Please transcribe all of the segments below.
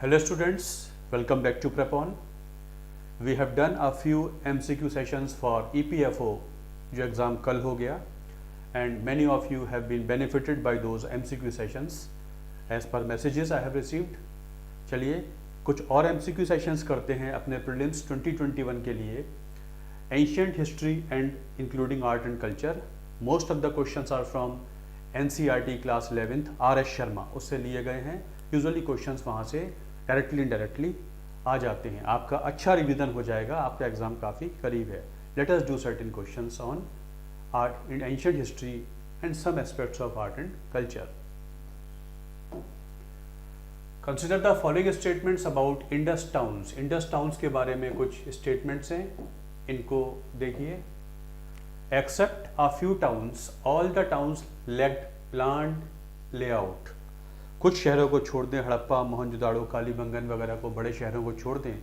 Hello students, welcome back to Prepon. We have done a few MCQ sessions for EPFO जो exam कल हो गया and many of you have been benefited by those MCQ sessions as per messages I have received. चलिए कुछ और MCQ sessions करते हैं अपने prelims 2021 के लिए. Ancient history and including art and culture. Most of the questions are from NCERT class 11th RS Sharma उससे लिए गए हैं. यूजुअली क्वेश्चंस वहाँ से डायरेक्टली इनडायरेक्टली आ जाते हैं. आपका अच्छा रिवीजन हो जाएगा, आपका एग्जाम काफ़ी करीब है. Let us do certain questions on art in ancient history and some aspects of art and culture. Consider the following statements about Indus towns. Indus towns के बारे में कुछ स्टेटमेंट्स हैं, इनको देखिए. Except a few towns all the towns lacked planned layout. कुछ शहरों को छोड़ दें, हड़प्पा, मोहनजोदाड़ो, कालीबंगन वगैरह को, बड़े शहरों को छोड़ दें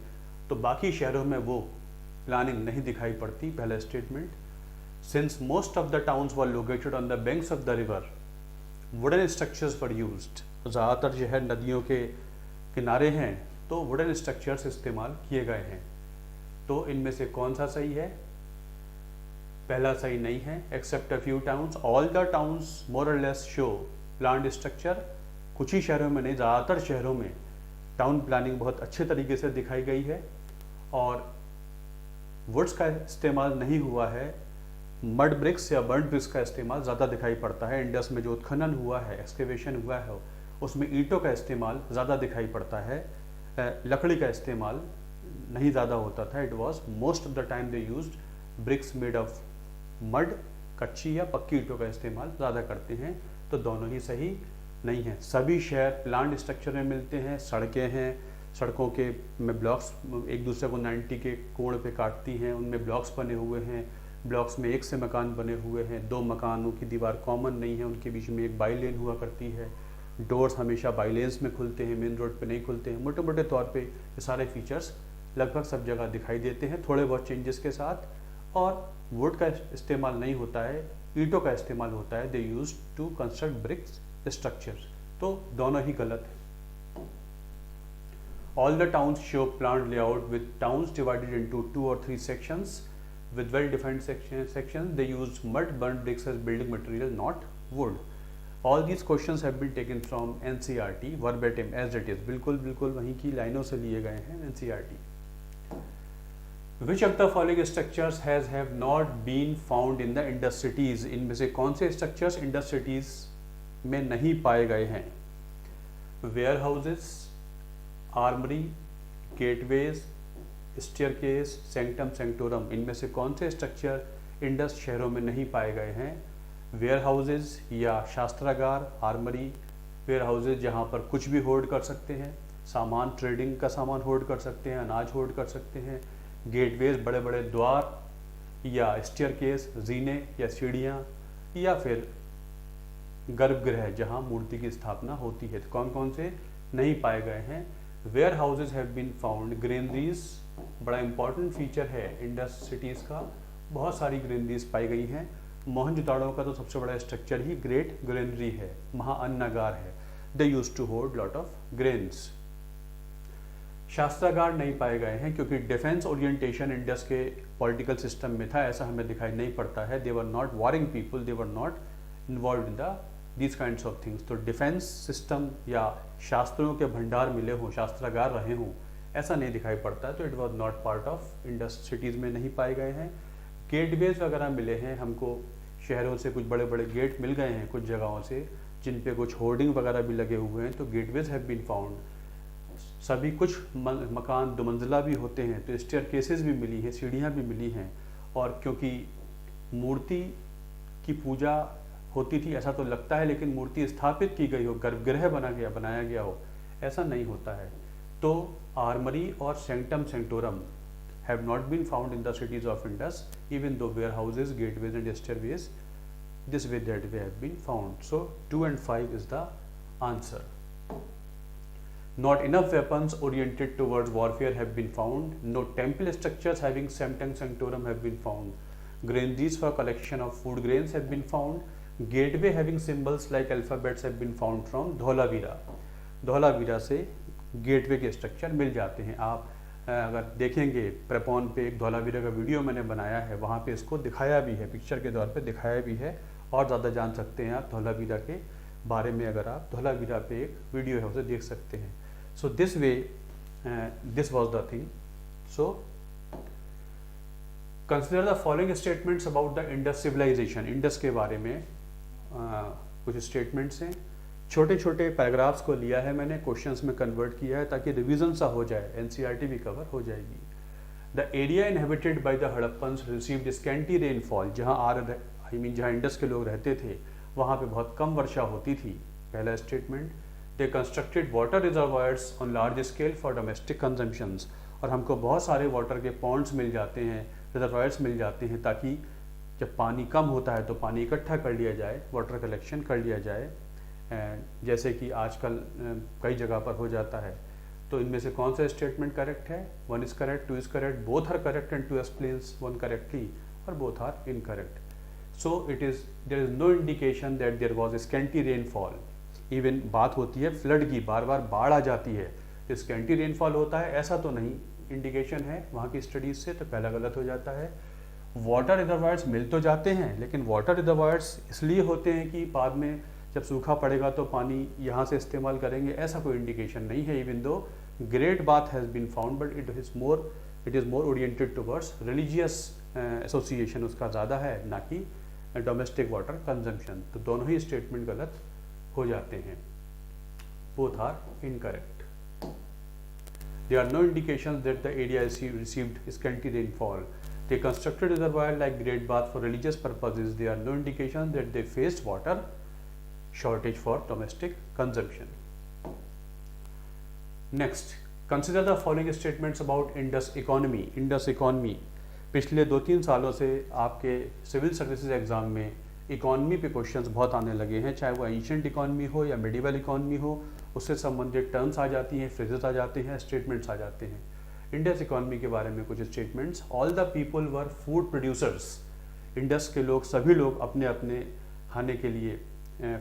तो बाकी शहरों में वो प्लानिंग नहीं दिखाई पड़ती. पहला statement. Since most of the towns were located on the banks of the river wooden structures were used. ज़्यादातर शहर नदियों के किनारे हैं तो वुडन स्ट्रक्चर्स इस्तेमाल किए गए हैं. तो इनमें से कौन सा सही है? पहला सही नहीं है. Except a few towns all the towns more और लेस शो प्लान्ड स्ट्रक्चर. कुछ ही शहरों में नहीं, ज़्यादातर शहरों में टाउन प्लानिंग बहुत अच्छे तरीके से दिखाई गई है और वुड्स का इस्तेमाल नहीं हुआ है. मड ब्रिक्स या बर्न्ड ब्रिक्स का इस्तेमाल ज़्यादा दिखाई पड़ता है. इंडस में जो उत्खनन हुआ है, एक्सकेवेशन हुआ है, उसमें ईंटों का इस्तेमाल ज़्यादा दिखाई पड़ता है. लकड़ी का इस्तेमाल नहीं ज़्यादा होता था. It was most of the time they used bricks made of mud. कच्ची या पक्की ईंटों का इस्तेमाल ज़्यादा करते हैं. तो दोनों ही सही नहीं है. सभी शहर प्लान्ड स्ट्रक्चर में मिलते हैं. सड़कें हैं, सड़कों के में ब्लॉक्स एक दूसरे को 90 के कोण पे काटती हैं. उनमें ब्लॉक्स बने हुए हैं. ब्लॉक्स में एक से मकान बने हुए हैं. दो मकानों की दीवार कॉमन नहीं है, उनके बीच में एक बाई लेन हुआ करती है. डोर्स हमेशा बाई लेन्स में खुलते हैं, मेन रोड पे नहीं खुलते हैं. मोटे मोटे तौर पे ये सारे फीचर्स लगभग सब जगह दिखाई देते हैं, थोड़े बहुत चेंजेस के साथ. और वुड का इस्तेमाल नहीं होता है, ईंटों का इस्तेमाल होता है. They use to construct bricks structure. तो दोनों ही गलत है. All the towns show planned layout with towns divided into 2 or 3 sections with well defined sections. They use mud burnt bricks as building material, not wood. All these questions have been taken from NCERT verbatim as it is. बिल्कुल बिल्कुल वहीं की लाइनों से लिए गए हैं NCERT. Which of the following structures have not been found in the Indus cities? इनमें से कौन से स्ट्रक्चर्स इंडस सिटीज में नहीं पाए गए हैं? Warehouses, armoury, gateways, staircase, sanctum sanctorum. इनमें से कौन से स्ट्रक्चर इंडस शहरों में नहीं पाए गए हैं? वेयर हाउसेज या शास्त्रागार. आर्मरी, वेयर हाउसेज जहाँ पर कुछ भी होल्ड कर सकते हैं, सामान, ट्रेडिंग का सामान होल्ड कर सकते हैं, अनाज होल्ड कर सकते हैं. गेटवेज बड़े बड़े द्वार, या स्टेयरकेस जीने या सीढ़ियाँ, या फिर गर्भगृह जहाँ मूर्ति की स्थापना होती है. तो कौन कौन से नहीं पाए गए हैं? Warehouses have been found. Granaries बड़ा इंपॉर्टेंट फीचर है इंडस सिटीज़ का. बहुत सारी ग्रेनरीज पाई गई हैं. मोहनजोदाड़ो का तो सबसे बड़ा स्ट्रक्चर ही ग्रेट ग्रेनरी है, महाअन्नागार है. They use to hold lot of grains. शास्त्रागार नहीं पाए गए हैं क्योंकि डिफेंस ओरिएंटेशन इंडस के पॉलिटिकल सिस्टम में था, ऐसा हमें दिखाई नहीं पड़ता है. They were not warring people, they were not involve in the these kinds of things. तो डिफेंस सिस्टम या शास्त्रों के भंडार मिले हों, शास्त्रागार रहे हों, ऐसा नहीं दिखाई पड़ता है. तो it was not part of Indus cities में नहीं पाए गए हैं. गेटवेज वगैरह मिले हैं हमको, शहरों से कुछ बड़े बड़े गेट मिल गए हैं कुछ जगहों से जिन पे कुछ होर्डिंग वगैरह भी लगे हुए हैं. तो गेटवेज हैव बीन फाउंड. सभी कुछ मकान 2 मंजिला भी होते हैं तो स्टेयरकेसेस भी मिली हैं, सीढ़ियाँ भी मिली हैं. और क्योंकि मूर्ति की पूजा होती थी ऐसा तो लगता है, लेकिन मूर्ति स्थापित की गई हो, गर्भगृह बनाया गया हो, ऐसा नहीं होता है. तो आर्मरी और sanctum sanctorum have not been found in the cities of Indus, even though warehouses, gateways and stairways this way that way have been found. So 2 and 5 is the answer. Not enough weapons oriented towards warfare have been found. No temple structures having sanctum sanctorum have been found. Granaries for collection of food grains have been found. Gateway having symbols like alphabets have been found from Dholavira. Dholavira से gateway के structure मिल जाते हैं। आप अगर देखेंगे प्रेपॉन पे एक धौलावीरा का वीडियो मैंने बनाया है, वहाँ पे इसको दिखाया भी है, पिक्चर के तौर पे दिखाया भी है। और ज़्यादा जान सकते हैं आप धौलावीरा के बारे में, अगर आप धौलावीरा पे एक वीडियो है उसे देख सकते हैं। So this way this was the thing. So consider the following statements about the Indus civilisation. Indus के बारे में कुछ स्टेटमेंट्स हैं। छोटे छोटे पैराग्राफ्स को लिया है मैंने, क्वेश्चंस में कन्वर्ट किया है ताकि रिवीजन सा हो जाए, एनसीईआरटी भी कवर हो जाएगी। The area inhabited by the Harappans received scanty rainfall. जहाँ इंडस के लोग रहते थे वहाँ पे बहुत कम वर्षा होती थी। पहला statement, they constructed water reservoirs on large scale for domestic consumptions. और हमको बहुत सारे वाटर के पॉन्ड्स मिल जाते हैं, रिजर्वायर्स मिल जाते हैं, ताकि जब पानी कम होता है तो पानी इकट्ठा कर लिया जाए, वाटर कलेक्शन कर लिया जाए, जैसे कि आजकल कई जगह पर हो जाता है। तो इनमें से कौन सा स्टेटमेंट करेक्ट है? 1 is correct, 2 is correct, both are correct and 2 explains 1 correctly, और both are incorrect. So there is no indication that there was scanty rainfall. Even बात होती है फ्लड की, बार बार बाढ़ आ जाती है, तो स्कैंटी रेनफॉल होता है ऐसा तो नहीं इंडिकेशन है वहाँ की स्टडीज से, तो पहला गलत हो जाता है। वाटर रिजर्वायर्स मिल तो जाते हैं, लेकिन वाटर रिजर्वायर्स इसलिए होते हैं कि बाद में जब सूखा पड़ेगा तो पानी यहाँ से इस्तेमाल करेंगे, ऐसा कोई इंडिकेशन नहीं है। Even though great bath has been found, but it is more oriented towards religious association उसका ज़्यादा है, ना कि डोमेस्टिक वाटर कंजम्पशन। तो दोनों ही स्टेटमेंट गलत हो जाते हैं, both are incorrect. There are no indications that the area received scanty rainfall. They constructed reservoir like Great Bath for religious purposes. There are no indications that they faced water shortage for domestic consumption. Next, consider the following statements about Indus economy. Indus economy पिछले 2-3 सालों से आपके civil services exam में economy पे questions बहुत आने लगे हैं, चाहे वो एंशिएंट इकोनॉमी हो या मिडिवल इकोनॉमी हो, उससे संबंधित टर्म्स आ जाती हैं, फ्रेजेस आ जाते हैं, स्टेटमेंट्स आ जाते हैं। इंडस इकोनॉमी के बारे में कुछ statements. All the people were food producers. Indus के लोग, सभी लोग अपने अपने खाने के लिए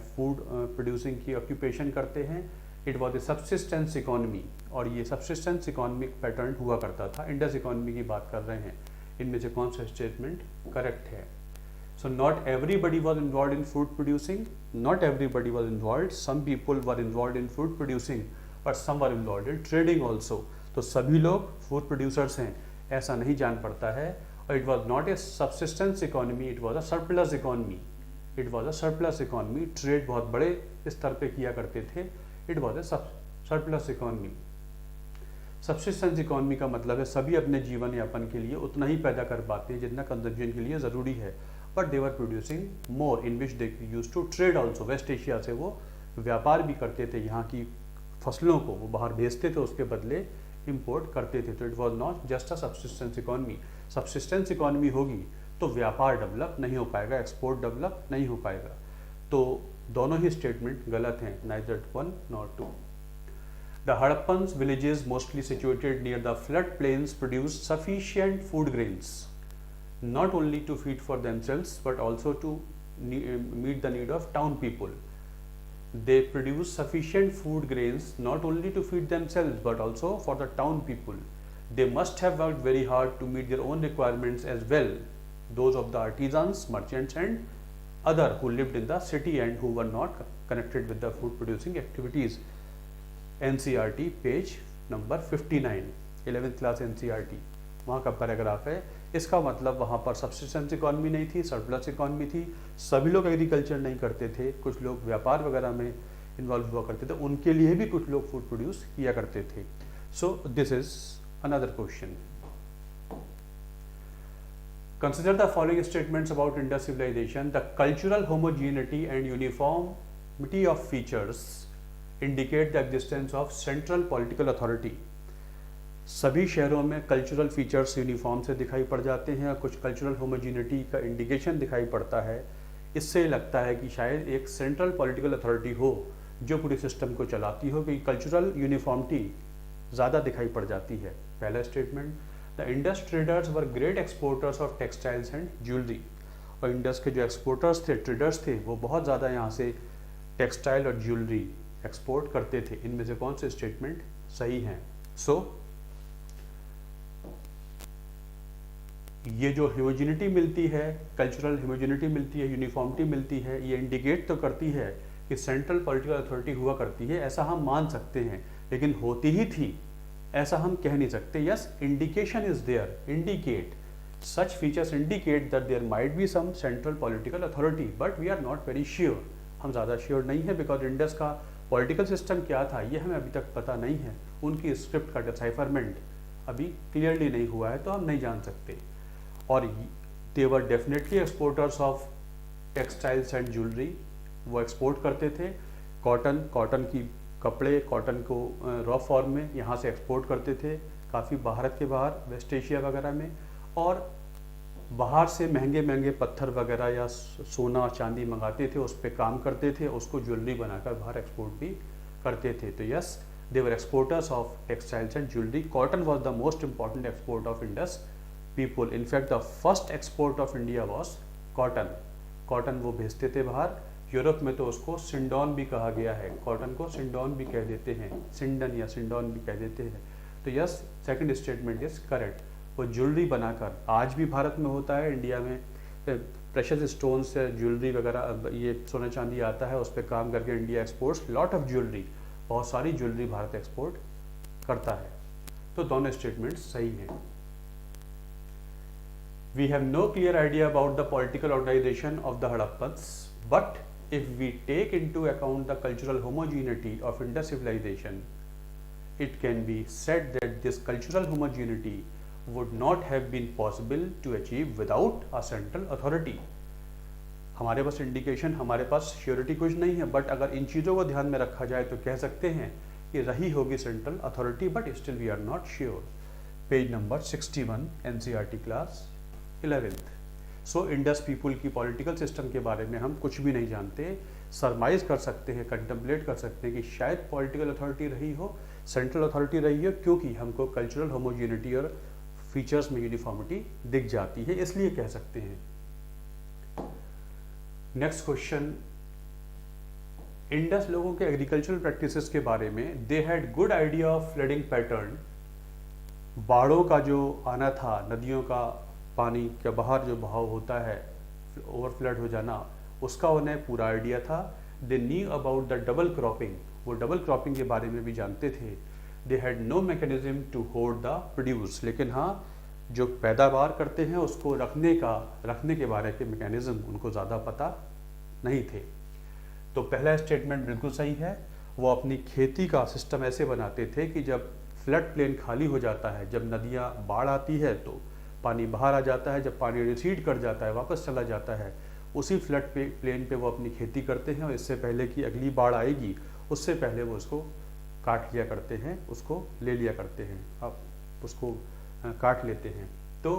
फूड प्रोड्यूसिंग की ऑक्यूपेशन करते हैं। It was a subsistence economy, और ये सब्सिस्टेंस इकोनॉमिक पैटर्न हुआ करता था। इंडस इकोनॉमी की बात कर रहे हैं, इनमें से कौन सा स्टेटमेंट करेक्ट है? So not everybody was involved in food producing. Not everybody was involved. Some people were involved in food producing, but some were involved in trading also. तो सभी लोग फूड प्रोड्यूसर्स हैं ऐसा नहीं जान पड़ता है। और it was not a subsistence economy, it was a surplus economy. It was a surplus economy. Trade बहुत बड़े स्तर पे किया करते थे। It was a surplus economy. Subsistence economy का मतलब है सभी अपने जीवन यापन के लिए उतना ही पैदा कर पाते हैं जितना कंजम्पशन के लिए ज़रूरी है, but they were producing more in which they use to trade also. West Asia से वो व्यापार भी करते थे, यहाँ की फसलों को वो बाहर भेजते थे, उसके बदले इंपोर्ट करते थे। तो it was not just a subsistence economy. Subsistence economy होगी तो व्यापार डेवलप नहीं हो पाएगा, एक्सपोर्ट डेवलप नहीं हो पाएगा। तो दोनों ही स्टेटमेंट गलत हैं, neither 1 nor 2। The Harappans villages mostly situated near the flood plains produced sufficient food grains, not only to feed for themselves but also to meet the need of town people. They produce sufficient food grains not only to feed themselves but also for the town people. They must have worked very hard to meet their own requirements as well, those of the artisans, merchants and other who lived in the city and who were not connected with the food producing activities. NCERT page number 59, 11th class NCERT, वहाँ का paragraph है। इसका मतलब वहाँ पर subsistence economy नहीं थी, surplus economy थी। सभी लोग एग्रीकल्चर नहीं करते थे, कुछ लोग व्यापार वगैरह में इन्वॉल्व हुआ करते थे, उनके लिए भी कुछ लोग फूड प्रोड्यूस किया करते थे। So this is another question. Consider the following statements about Indus civilisation. The cultural homogeneity and uniformity of features indicate the existence of central political authority. सभी शहरों में कल्चरल फीचर्स यूनिफॉर्म से दिखाई पड़ जाते हैं और कुछ कल्चरल होमोजेनिटी का इंडिकेशन दिखाई पड़ता है। इससे लगता है कि शायद एक सेंट्रल पॉलिटिकल अथॉरिटी हो जो पूरे सिस्टम को चलाती हो, कि कल्चरल यूनिफॉर्मिटी ज़्यादा दिखाई पड़ जाती है। पहला statement, the Indus traders were great exporters of textiles and jewellery. और इंडस के जो एक्सपोर्टर्स थे, ट्रेडर्स थे, वो बहुत ज़्यादा यहाँ से टेक्सटाइल और ज्वेलरी एक्सपोर्ट करते थे। इनमें से कौन से स्टेटमेंट सही हैं। सो ये जो ह्यूमोजिनिटी मिलती है, कल्चरल ह्यूमोजिनिटी मिलती है, यूनिफॉर्मिटी मिलती है, ये इंडिकेट तो करती है कि सेंट्रल पॉलिटिकल अथॉरिटी हुआ करती है, ऐसा हम मान सकते हैं, लेकिन होती ही थी ऐसा हम कह नहीं सकते। Yes, indication is there, indicate such features indicate that there might be some central political authority, but we are not very sure, हम ज़्यादा श्योर नहीं है, बिकॉज इंडस का पॉलिटिकल सिस्टम क्या था ये हमें अभी तक पता नहीं है, उनकी स्क्रिप्ट का डिसाइफरमेंट अभी क्लियरली नहीं हुआ है, तो हम नहीं जान सकते। और they were definitely exporters of textiles and jewellery, वो एक्सपोर्ट करते थे कॉटन की कपड़े, कॉटन को रॉ फॉर्म में यहाँ से एक्सपोर्ट करते थे काफ़ी भारत के बाहर, वेस्ट एशिया वगैरह में, और बाहर से महंगे महंगे पत्थर वगैरह या सोना चांदी मंगाते थे, उस पर काम करते थे, उसको ज्वेलरी बनाकर बाहर एक्सपोर्ट भी करते थे। तो yes, they were exporters of textiles and jewellery. Cotton was the most important export of Indus people. In fact the first export of India was cotton. Cotton वो भेजते थे बाहर। यूरोप में तो उसको सिंडॉन भी कहा गया है, कॉटन को सिंडॉन भी कह देते हैं, सिंडन या सिंडॉन भी कह देते हैं। तो yes, second statement is correct. वो ज्वेलरी बनाकर आज भी भारत में होता है, इंडिया में प्रेशस स्टोन से ज्वेलरी वगैरह, ये सोना चांदी आता है, उस पर काम करके India exports lot of jewellery, बहुत सारी ज्वेलरी भारत एक्सपोर्ट करता है। तो दोनों स्टेटमेंट सही हैं। We have no clear idea about the political organization of the Hadappans, but if we take into account the cultural homogeneity of Indus civilization, it can be said that this cultural homogeneity would not have been possible to achieve without a central authority. हमारे पास indication, हमारे पास surety कुछ नहीं है, but अगर इन चीज़ों को ध्यान में रखा जाए तो कह सकते हैं कि रही होगी central authority, but still we are not sure. Page number 61 NCERT class 11th। So Indus people की पॉलिटिकल सिस्टम के बारे में हम कुछ भी नहीं जानते, सरमाइज कर सकते हैं, कंटेम्पलेट कर सकते हैं कि शायद पॉलिटिकल अथॉरिटी रही हो, सेंट्रल अथॉरिटी रही हो, क्योंकि हमको कल्चरल होमोजेनिटी और फीचर्स में यूनिफॉर्मिटी दिख जाती है, इसलिए कह सकते हैं। नेक्स्ट क्वेश्चन, इंडस लोगों के एग्रीकल्चरल प्रैक्टिसेस के बारे में। They had good idea of flooding pattern. बाढ़ों का जो आना था, नदियों का पानी के बाहर जो बहाव होता है, ओवरफ्लड हो जाना, उसका उन्हें पूरा आइडिया था। They knew about the double cropping, वो डबल क्रॉपिंग के बारे में भी जानते थे। They had no mechanism to hold the produce, लेकिन हाँ, जो पैदावार करते हैं उसको रखने के बारे के मैकेनिज्म उनको ज़्यादा पता नहीं थे। तो पहला स्टेटमेंट बिल्कुल सही है। वो अपनी खेती का सिस्टम ऐसे बनाते थे कि जब फ्लड प्लेन खाली हो जाता है, जब नदियाँ बाढ़ आती है तो पानी बाहर आ जाता है, जब पानी रिसीड कर जाता है वापस चला जाता है, उसी फ्लड प्लेन पे वो अपनी खेती करते हैं, और इससे पहले कि अगली बाढ़ आएगी उससे पहले वो उसको काट लिया करते हैं, उसको ले लिया करते हैं, अब उसको काट लेते हैं, तो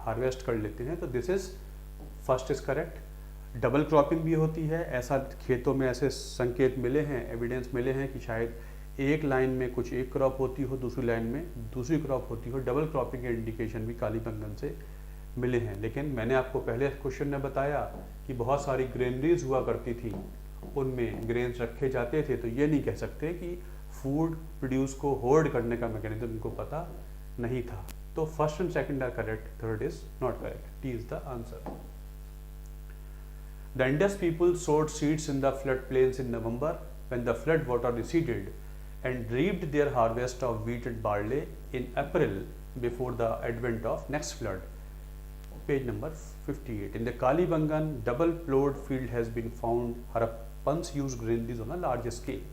हार्वेस्ट कर लेते हैं। तो this is first is correct. Double cropping भी होती है, ऐसा खेतों में ऐसे संकेत मिले हैं, एविडेंस मिले हैं कि शायद एक लाइन में कुछ एक क्रॉप होती हो, दूसरी लाइन में दूसरी क्रॉप होती हो। डबल क्रॉपिंग के इंडिकेशन भी कालीबंगन से मिले हैं। लेकिन मैंने आपको पहले क्वेश्चन में बताया कि बहुत सारी ग्रेनरीज हुआ करती थी, उनमें ग्रेन्स रखे जाते थे, तो ये नहीं कह सकते कि फूड प्रोड्यूस को होल्ड करने का मैकेनिज्म उनको पता नहीं था। तो first and second are correct, third is not correct. T is the answer. The Indus people sowed seeds in the flood plains in November when the flood water receded, and reaped their harvest of wheat and barley in April before the advent of next flood. Page number 58. In the Kalibangan double plowed field has been found. Harappans used granaries on a large scale.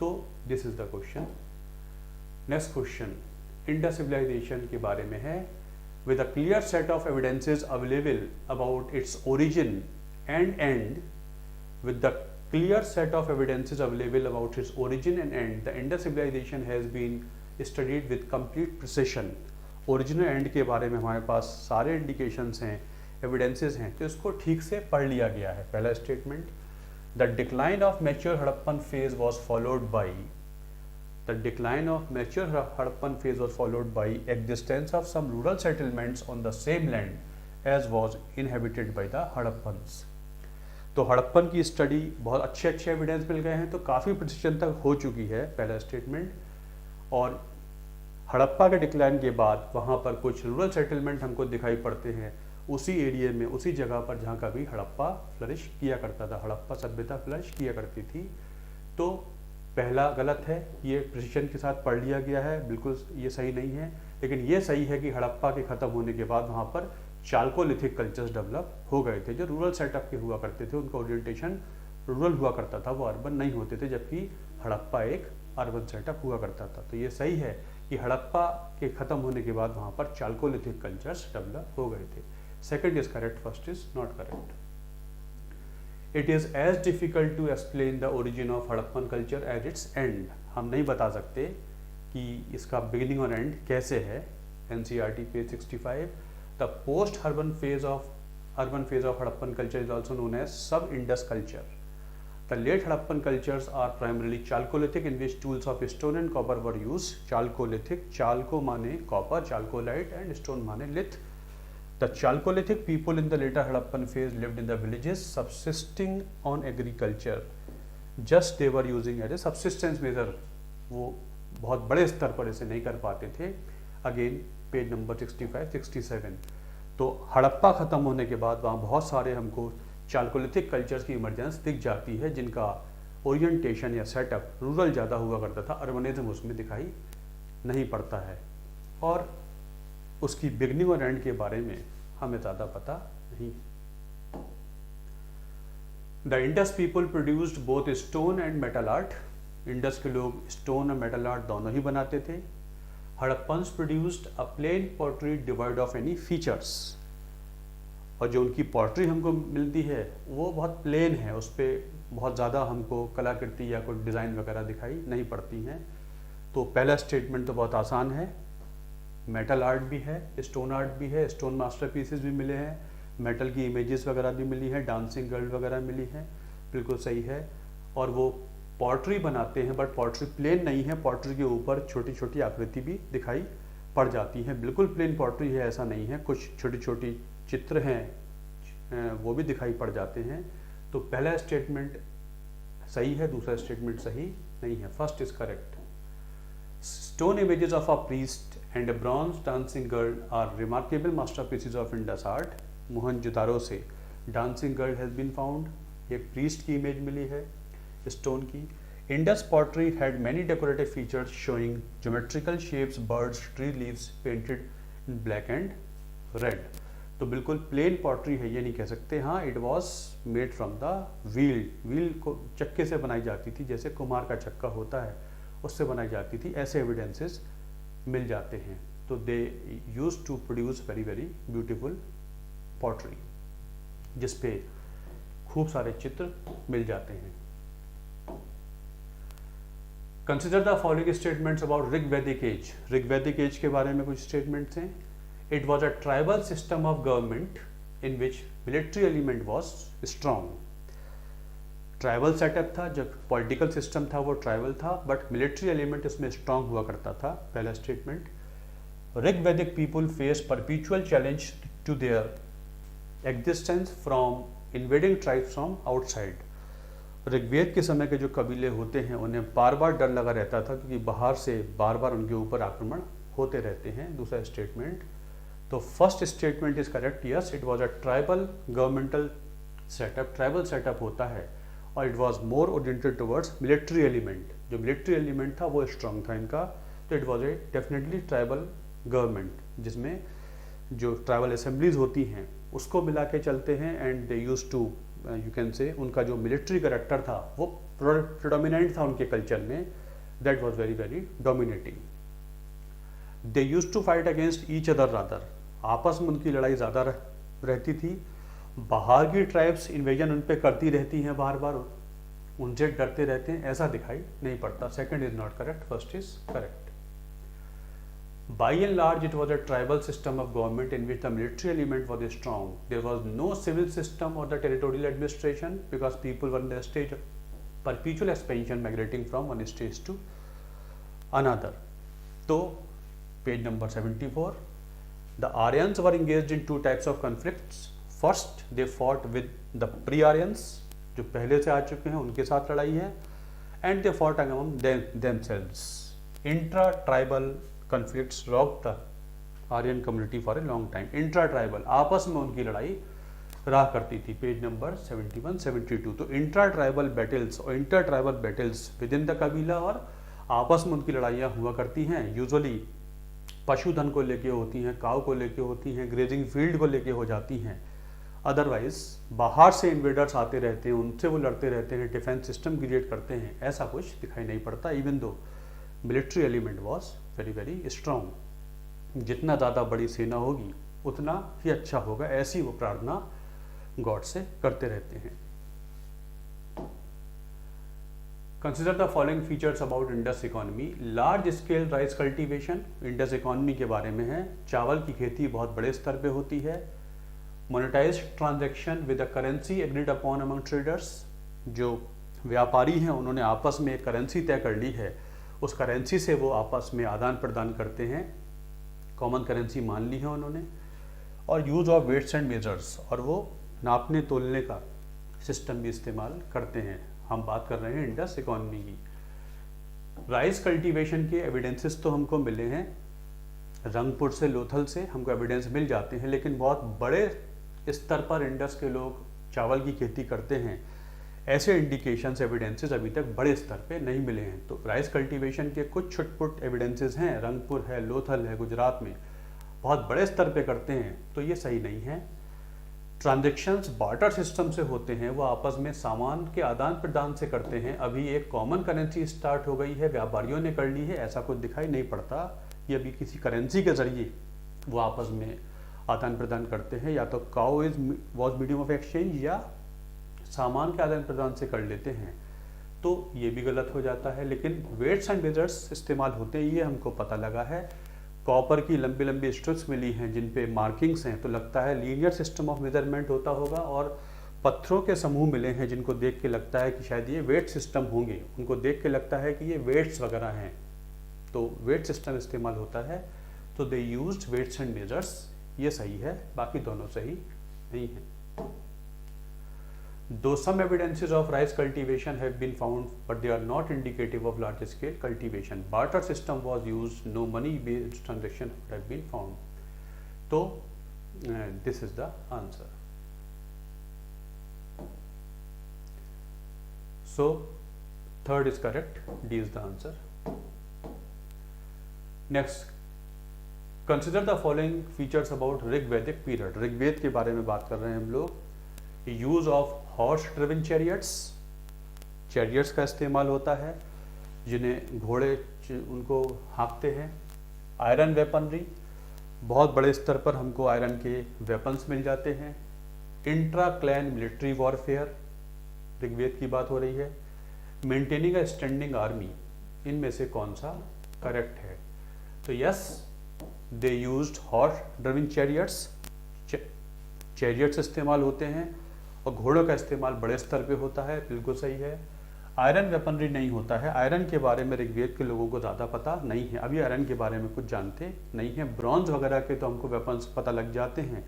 So this is the question. Next question, Indus civilization के बारे में है। With a clear set of evidences available about its origin and end, with the clear set of evidences available about its origin and end, the Indus civilization has been studied with complete precision. Origin and end के बारे में हमारे पास सारे indications हैं, evidences हैं, तो इसको ठीक से पढ़ लिया गया है। पहला statement, the decline of mature Harappan phase was followed by existence of some rural settlements on the same land as was inhabited by the Harappans. तो हड़प्पन की स्टडी बहुत अच्छे एविडेंस मिल गए हैं, तो काफ़ी प्रिसिशन तक हो चुकी है पहला स्टेटमेंट। और हड़प्पा के डिक्लाइन के बाद वहाँ पर कुछ रूरल सेटलमेंट हमको दिखाई पड़ते हैं उसी एरिया में, उसी जगह पर जहाँ कभी हड़प्पा फ्लरिश किया करता था, हड़प्पा सभ्यता फ्लरिश किया करती थी। तो पहला गलत है, ये प्रिसिशन के साथ पढ़ लिया गया है, बिल्कुल ये सही नहीं है। लेकिन ये सही है कि हड़प्पा के ख़त्म होने के बाद वहाँ पर चाल्कोलिथिक कल्चर्स डेवलप हो गए थे, जो रूरल सेटअप के हुआ करते थे, उनका ओरिएंटेशन रूरल हुआ करता था, वो अर्बन नहीं होते थे, जबकि हड़प्पा एक अर्बन सेटअप हुआ करता था। तो ये सही है कि हड़प्पा के ख़त्म होने के बाद वहाँ पर चाल्कोलिथिक कल्चर्स डेवलप हो गए थे। Second is correct, first is not correct. It is as difficult to explain the origin of Harappan culture as its end. हम नहीं बता सकते कि इसका बिगिनिंग और एंड कैसे है। NCERT page 65। The post urban phase of Harappan culture is also known as sub-Indus culture. The late Harappan cultures are primarily Chalcolithic, in which tools of stone and copper were used. Chalcolithic, Chalco माने copper, Chalcolite and stone माने lith. The Chalcolithic people in the later Harappan phase lived in the villages, subsisting on agriculture. Just they were using as a subsistence measure. वो बहुत बड़े स्तर पर इसे नहीं कर पाते थे। Again page number 65-67। तो हड़प्पा ख़त्म होने के बाद वहाँ बहुत सारे हमको चाल्कोलिथिक कल्चर्स की इमरजेंस दिख जाती है, जिनका ओरिएंटेशन या सेटअप रूरल ज़्यादा हुआ करता था, अर्बनिज्म उसमें दिखाई नहीं पड़ता है। और उसकी बिगनिंग और एंड के बारे में हमें ज़्यादा पता नहीं। The Indus people produced both stone and metal art. Indus के लोग स्टोन और मेटल आर्ट दोनों ही बनाते थे। Harappans produced a plain pottery devoid of any features. और जो उनकी पोर्ट्री हमको मिलती है वो बहुत प्लेन है, उस पर बहुत ज़्यादा हमको कलाकृति या कोई डिज़ाइन वगैरह दिखाई नहीं पड़ती हैं। तो पहला स्टेटमेंट तो बहुत आसान है, मेटल आर्ट भी है, स्टोन आर्ट भी है, स्टोन मास्टरपीसेस भी मिले हैं, मेटल की इमेजेस वगैरह भी मिली हैं, डांसिंग गर्ल वगैरह मिली हैं, बिल्कुल सही है। और वो पॉटरी बनाते हैं, बट पॉटरी प्लेन नहीं है, पॉटरी के ऊपर छोटी छोटी आकृति भी दिखाई पड़ जाती है। बिल्कुल प्लेन पॉटरी है ऐसा नहीं है, कुछ छोटी छोटी चित्र हैं वो भी दिखाई पड़ जाते हैं। तो पहला स्टेटमेंट सही है, दूसरा स्टेटमेंट सही नहीं है। First is correct. Stone images of a priest and a bronze dancing girl are remarkable masterpieces of Indus art. Mohenjodaro से dancing girl has been found, एक प्रीस्ट की इमेज मिली है स्टोन की। Indus pottery had many decorative features showing geometrical shapes, birds, tree leaves painted in black and red. तो बिल्कुल plain pottery है ये नहीं कह सकते। हाँ, it was made from the wheel, wheel को चक्के से बनाई जाती थी, जैसे कुम्हार का चक्का होता है उससे बनाई जाती थी, ऐसे एविडेंसेस मिल जाते हैं। तो they use to produce very very beautiful pottery, जिसपे खूब सारे चित्र मिल जाते हैं। Consider the following statements about Rigvedic age. Rigvedic age के बारे में कुछ स्टेटमेंट्स हैं। It was a tribal system of government in which military element was strong. Tribal setup था, जब पॉलिटिकल सिस्टम था वो ट्राइबल था, बट मिलिट्री एलिमेंट इसमें स्ट्रॉन्ग हुआ करता था। पहला statement. Rigvedic people face perpetual challenge to their existence from invading tribes from outside. Rigveda के समय के जो कबीले होते हैं उन्हें बार बार डर लगा रहता था, क्योंकि बाहर से बार बार उनके ऊपर आक्रमण होते रहते हैं। दूसरा स्टेटमेंट। तो first statement is correct, yes it was a tribal governmental setup, tribal setup होता है, और it was more oriented towards military element. जो मिलिट्री एलिमेंट था वो स्ट्रॉन्ग था इनका, तो it was a definitely tribal government, जिसमें जो ट्राइबल असेंबलीज होती हैं उसको मिला के चलते हैं। And they use to you can say, उनका जो मिलिट्री करेक्टर था वो प्रोडोमिनेंट था उनके कल्चर में, that was very very dominating. They use to fight against each other rather, आपस में उनकी लड़ाई ज़्यादा रहती थी। बाहर की ट्राइब्स इन्वेजन उन पर करती रहती हैं बार बार, उनसे डरते रहते हैं, ऐसा दिखाई नहीं पड़ता। Second is not correct, first is correct. By and large, it was a tribal system of government in which the military element was strong. There was no civil system or the territorial administration, because people were in the state of perpetual expansion, migrating from one stage to another. So, page number 74. The Aryans were engaged in two types of conflicts. First, they fought with the pre-Aryans, जो पहले से आ चुके हैं उनके साथ लड़ाई है। And they fought among themselves. Intra tribal conflicts rocked the Aryan community for a long time. Intra tribal, आपस में उनकी लड़ाई रहा करती थी, पेज नंबर 71-72। तो इंट्रा ट्राइबल बैटल्स और inter tribal battles within the कबीला और आपस में उनकी लड़ाइयाँ हुआ करती हैं। यूजुअली पशुधन को लेके होती हैं, काव को लेके होती हैं, ग्रेजिंग फील्ड को लेके हो जाती हैं। अदरवाइज बाहर से इन्वेडर्स आते रहते हैं, उनसे वो लड़ते रहते हैं, डिफेंस सिस्टम क्रिएट करते हैं, ऐसा कुछ दिखाई नहीं पड़ता। Even though military element was very very strong. जितना ज़्यादा बड़ी सेना होगी उतना ही अच्छा होगा, ऐसी वो प्रार्थना गॉड से करते रहते हैं। Consider the following features about Indus economy. Large scale rice cultivation Indus economy के बारे में है। चावल की खेती बहुत बड़े स्तर पे होती है। Monetised transaction with a currency agreed upon among traders. जो व्यापारी हैं उन्होंने आपस में एक करेंसी तय कर ली है, उस करेंसी से वो आपस में आदान प्रदान करते हैं, कॉमन करेंसी मान ली है उन्होंने। और use of weights and measures, और वो नापने तोलने का सिस्टम भी इस्तेमाल करते हैं। हम बात कर रहे हैं इंडस इकोनॉमी की। राइस कल्टीवेशन के एविडेंसेस तो हमको मिले हैं, रंगपुर से लोथल से हमको एविडेंस मिल जाते हैं, लेकिन बहुत बड़े स्तर पर इंडस के लोग चावल की खेती करते हैं ऐसे इंडिकेशंस एविडेंसेस अभी तक बड़े स्तर पे नहीं मिले हैं। तो राइस कल्टीवेशन के कुछ छुटपुट एविडेंसेस हैं, रंगपुर है, लोथल है, गुजरात में बहुत बड़े स्तर पे करते हैं, तो ये सही नहीं है। ट्रांजैक्शंस बार्टर सिस्टम से होते हैं, वो आपस में सामान के आदान प्रदान से करते हैं। अभी एक कॉमन करेंसी स्टार्ट हो गई है, व्यापारियों ने कर ली है, ऐसा कुछ दिखाई नहीं पड़ता। ये अभी किसी करेंसी के जरिए वो आपस में आदान प्रदान करते हैं, या तो cow is was medium of exchange या सामान के आदान प्रदान से कर लेते हैं, तो ये भी गलत हो जाता है। लेकिन वेट्स एंड मेजर्स इस्तेमाल होते हैं, ये हमको पता लगा है। कॉपर की लंबी लंबी स्ट्रिप्स मिली हैं जिन पे मार्किंग्स हैं, तो लगता है लीनियर सिस्टम ऑफ मेजरमेंट होता होगा। और पत्थरों के समूह मिले हैं जिनको देख के लगता है कि शायद ये वेट सिस्टम होंगे, उनको देख के लगता है कि ये वेट्स वगैरह हैं, तो वेट सिस्टम इस्तेमाल होता है। तो they used weights and measures, ये सही है, बाकी दोनों सही नहीं है। Though some evidences of rice cultivation have been found, but they are not indicative of large scale cultivation. Barter system was used, no money based transaction would have been found. So this is the answer. So third is correct, D is the answer. Next, consider the following features about ऋग्वैदिक period. Rigveda के बारे में बात कर रहे हैं हम लोग। Use of horse driven chariots, chariots का इस्तेमाल होता है जिन्हें घोड़े उनको हाँकते हैं। आयरन वेपनरी, बहुत बड़े स्तर पर हमको आयरन के वेपन्स मिल जाते हैं। Intra clan military warfare, Rigveda की बात हो रही है। मेंटेनिंग अ स्टैंडिंग आर्मी, इनमें से कौन सा करेक्ट है? तो yes, they used horse driven chariots, chariots इस्तेमाल होते हैं, और घोड़ों का इस्तेमाल बड़े स्तर पे होता है, बिल्कुल सही है। आयरन वेपनरी नहीं होता है, आयरन के बारे में ऋग्वेद के लोगों को ज़्यादा पता नहीं है, अभी आयरन के बारे में कुछ जानते नहीं हैं। ब्रॉन्ज वगैरह के तो हमको वेपन्स पता लग जाते हैं,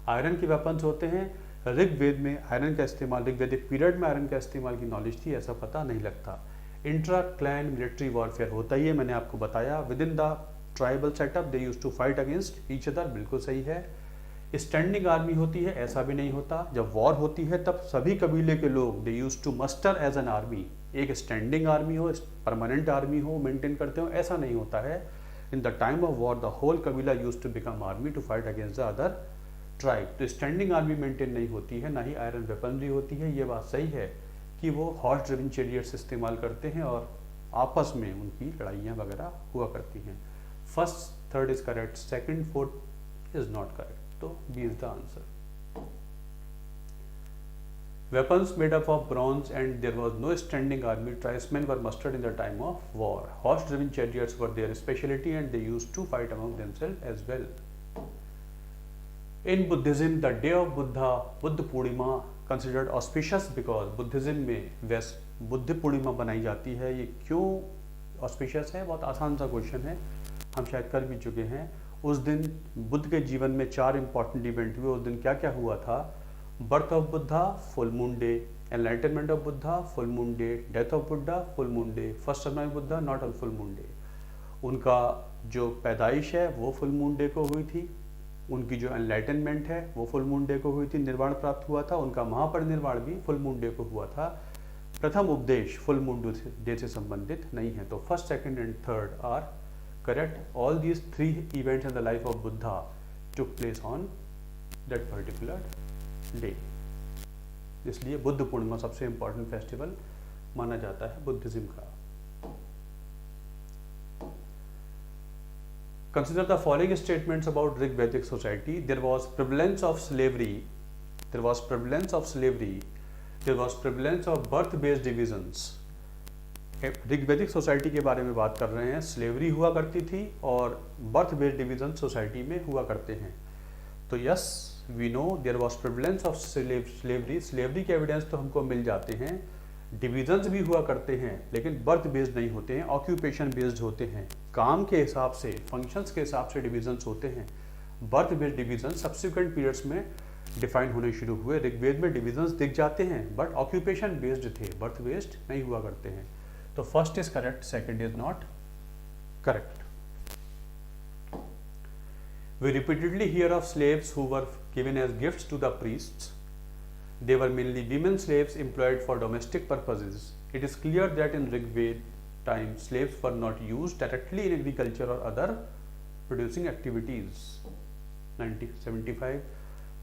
आयरन के वेपन्स होते हैं। ऋग्वेद में आयरन का इस्तेमाल, ऋग्वेदिक पीरियड में आयरन का इस्तेमाल की नॉलेज थी, ऐसा पता नहीं लगता। इंट्रा क्लैन मिलिट्री वॉरफेयर होता ही है, मैंने आपको बताया। Within the tribal setup they used to fight against each other, बिल्कुल सही है। स्टैंडिंग आर्मी होती है, ऐसा भी नहीं होता। जब वॉर होती है तब सभी कबीले के लोग they used to muster as an army, एक स्टैंडिंग आर्मी हो, परमानेंट आर्मी हो, मेंटेन करते हो, ऐसा नहीं होता है। In the time of war the whole कबीला used to become army to fight against the other tribe. तो स्टैंडिंग आर्मी मेंटेन नहीं होती है, ना ही आयरन वेपनरी होती है। ये बात सही है कि वो हॉर्स ड्रिवन चैरियट्स इस्तेमाल करते हैं और आपस में उनकी लड़ाइयाँ वगैरह हुआ करती हैं। First third is correct, second fourth is not correct, तो B is the answer. Weapons made up of bronze and there was no standing army. Tribesmen were mustered in the time of war. Horse-driven chariots were their specialty and they used to fight among themselves as well. In Buddhism, the day of Buddha Purnima, considered auspicious because Buddhism में बुद्ध पूर्णिमा बनाई जाती है। ये क्यों auspicious है? बहुत आसान सा क्वेश्चन है, हम शायद कर भी चुके हैं। उस दिन बुद्ध के जीवन में 4 इंपॉर्टेंट इवेंट हुए। उस दिन क्या क्या हुआ था? Birth of Buddha full moon day, enlightenment of Buddha full moon day, death of Buddha full moon day, first sunrise Buddha not on full moon day. उनका जो पैदाइश है वो फुल मून डे को हुई थी, उनकी जो एनलाइटनमेंट है वो फुल मून डे को हुई थी, निर्वाण प्राप्त हुआ था, उनका महापरिनिर्वाण भी फुल मून डे को हुआ था। प्रथम उपदेश फुल मून डे से संबंधित नहीं है। तो first, second and third are correct. All these 3 events in the life of Buddha took place on that particular day. इसलिए बुद्ध पूर्णिमा सबसे इंपॉर्टेंट फेस्टिवल माना जाता है बुद्धिज्म का। Consider the following statements about Rig Vedic society. There was prevalence of slavery. There was prevalence of slavery. There was prevalence of birth-based divisions. Rig वैदिक society के बारे में बात कर रहे हैं। स्लेवरी हुआ करती थी और बर्थ बेस्ड डिवीजन सोसाइटी में हुआ करते हैं। तो yes we know there was prevalence of slavery. Slavery के एविडेंस तो हमको मिल जाते हैं। डिविजन्स भी हुआ करते हैं लेकिन बर्थ बेस्ड नहीं होते हैं, ऑक्यूपेशन बेस्ड होते हैं। काम के हिसाब से, फंक्शंस के हिसाब से डिविजन्स होते हैं। Birth based division subsequent periods में डिफाइन होने शुरू हुए। ऋग्वेद में डिविजन्स दिख जाते हैं बट ऑक्यूपेशन बेस्ड थे, बर्थ बेस्ड नहीं हुआ करते हैं। तो first is correct, second is not correct. We repeatedly hear of slaves who were given as gifts to the priests. They were mainly women slaves employed for domestic purposes. It is clear that in Rigved time, slaves were not used directly in agriculture or other producing activities. 1975.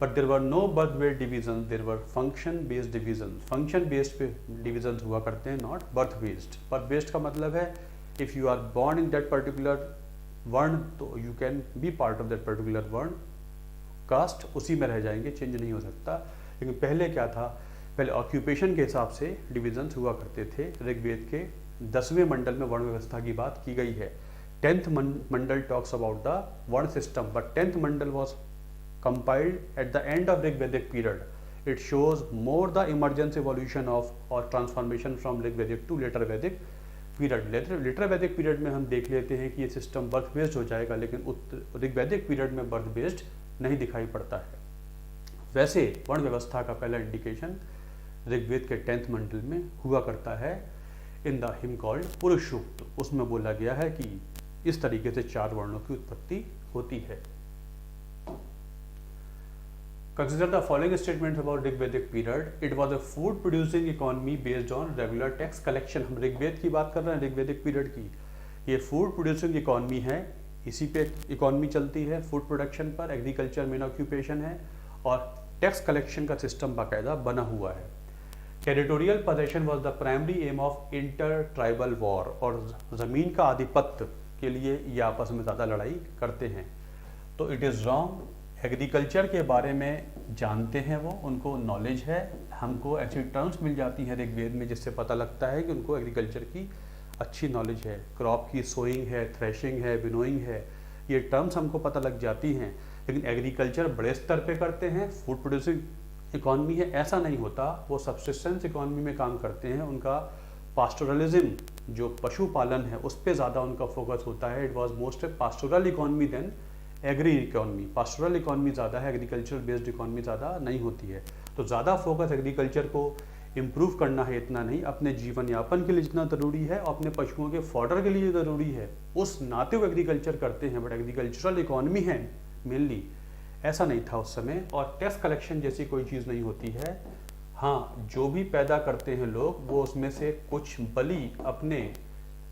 But there were no birth-based divisions. There were function-based divisions. Function-based divisions हुआ करते हैं, not birth-based. Birth-based का मतलब है if you are born in that particular वर्ण तो you can B part of that particular वर्ण, cast उसी में रह जाएंगे, चेंज नहीं हो सकता। लेकिन पहले क्या था, पहले ऑक्यूपेशन के हिसाब से डिविजन्स हुआ करते थे। ऋग्वेद के 10वें मंडल में वर्ण व्यवस्था की बात की गई है। 10th mandal talks about the varna system, but 10th mandal was compiled at the end of Rigvedic period. It shows more the emergence evolution of or transformation from Rigvedic to later Vedic period. Later Vedic period में हम देख लेते हैं कि ये system birth based हो जाएगा, लेकिन ऋग्वैदिक पीरियड में बर्थ बेस्ड नहीं दिखाई पड़ता है। वैसे वर्ण व्यवस्था का पहला इंडिकेशन ऋग्वेद के 10th मंडल में हुआ करता है इन द हिम कॉल्ड पुरुष सूक्त। उसमें बोला गया है कि इस तरीके से 4 वर्णों की उत्पत्ति होती है। Consider the following statements about Rigvedic period. It was a food producing economy based on regular tax collection. हम ऋग्वेद की बात कर रहे हैं, ऋग्वेदिक पीरियड की। ये फूड प्रोड्यूसिंग इकोनॉमी है, इसी पे इकोनॉमी चलती है, फूड प्रोडक्शन पर। एग्रीकल्चर मेन ऑक्यूपेशन है और टैक्स कलेक्शन का सिस्टम बाकायदा बना हुआ है। Territorial possession was the primary aim of inter tribal war, और ज़मीन का आधिपत्य के लिए ये आपस में ज़्यादा लड़ाई करते हैं। तो इट इज़ रॉन्ग। एग्रीकल्चर के बारे में जानते हैं वो, उनको नॉलेज है। हमको ऐसी टर्म्स मिल जाती हैं ऋग्वेद में जिससे पता लगता है कि उनको एग्रीकल्चर की अच्छी नॉलेज है। क्रॉप की सोइंग है, थ्रेशिंग है, विनोइंग है, ये टर्म्स हमको पता लग जाती हैं। लेकिन एग्रीकल्चर बड़े स्तर पे करते हैं, फूड प्रोड्यूसिंग इकॉनमी है ऐसा नहीं होता। वो सब्सिस्टेंस इकॉनमी में काम करते हैं। उनका पास्टोरलिज्म जो पशुपालन है उस पर ज़्यादा उनका फोकस होता है। It was most pastoral economy than agri economy. Pastoral economy ज़्यादा है, एग्रीकल्चर बेस्ड इकॉनमी ज़्यादा नहीं होती है। तो ज़्यादा फोकस एग्रीकल्चर को इम्प्रूव करना है, इतना नहीं, अपने जीवन यापन के लिए जितना ज़रूरी है और अपने पशुओं के फॉडर के लिए ज़रूरी है उस नाते वो एग्रीकल्चर करते हैं। बट एग्रीकल्चरल इकॉनमी है मेनली, ऐसा नहीं था उस समय। और टैक्स कलेक्शन जैसी कोई चीज़ नहीं होती है। हाँ, जो भी पैदा करते हैं लोग वो उसमें से कुछ बलि अपने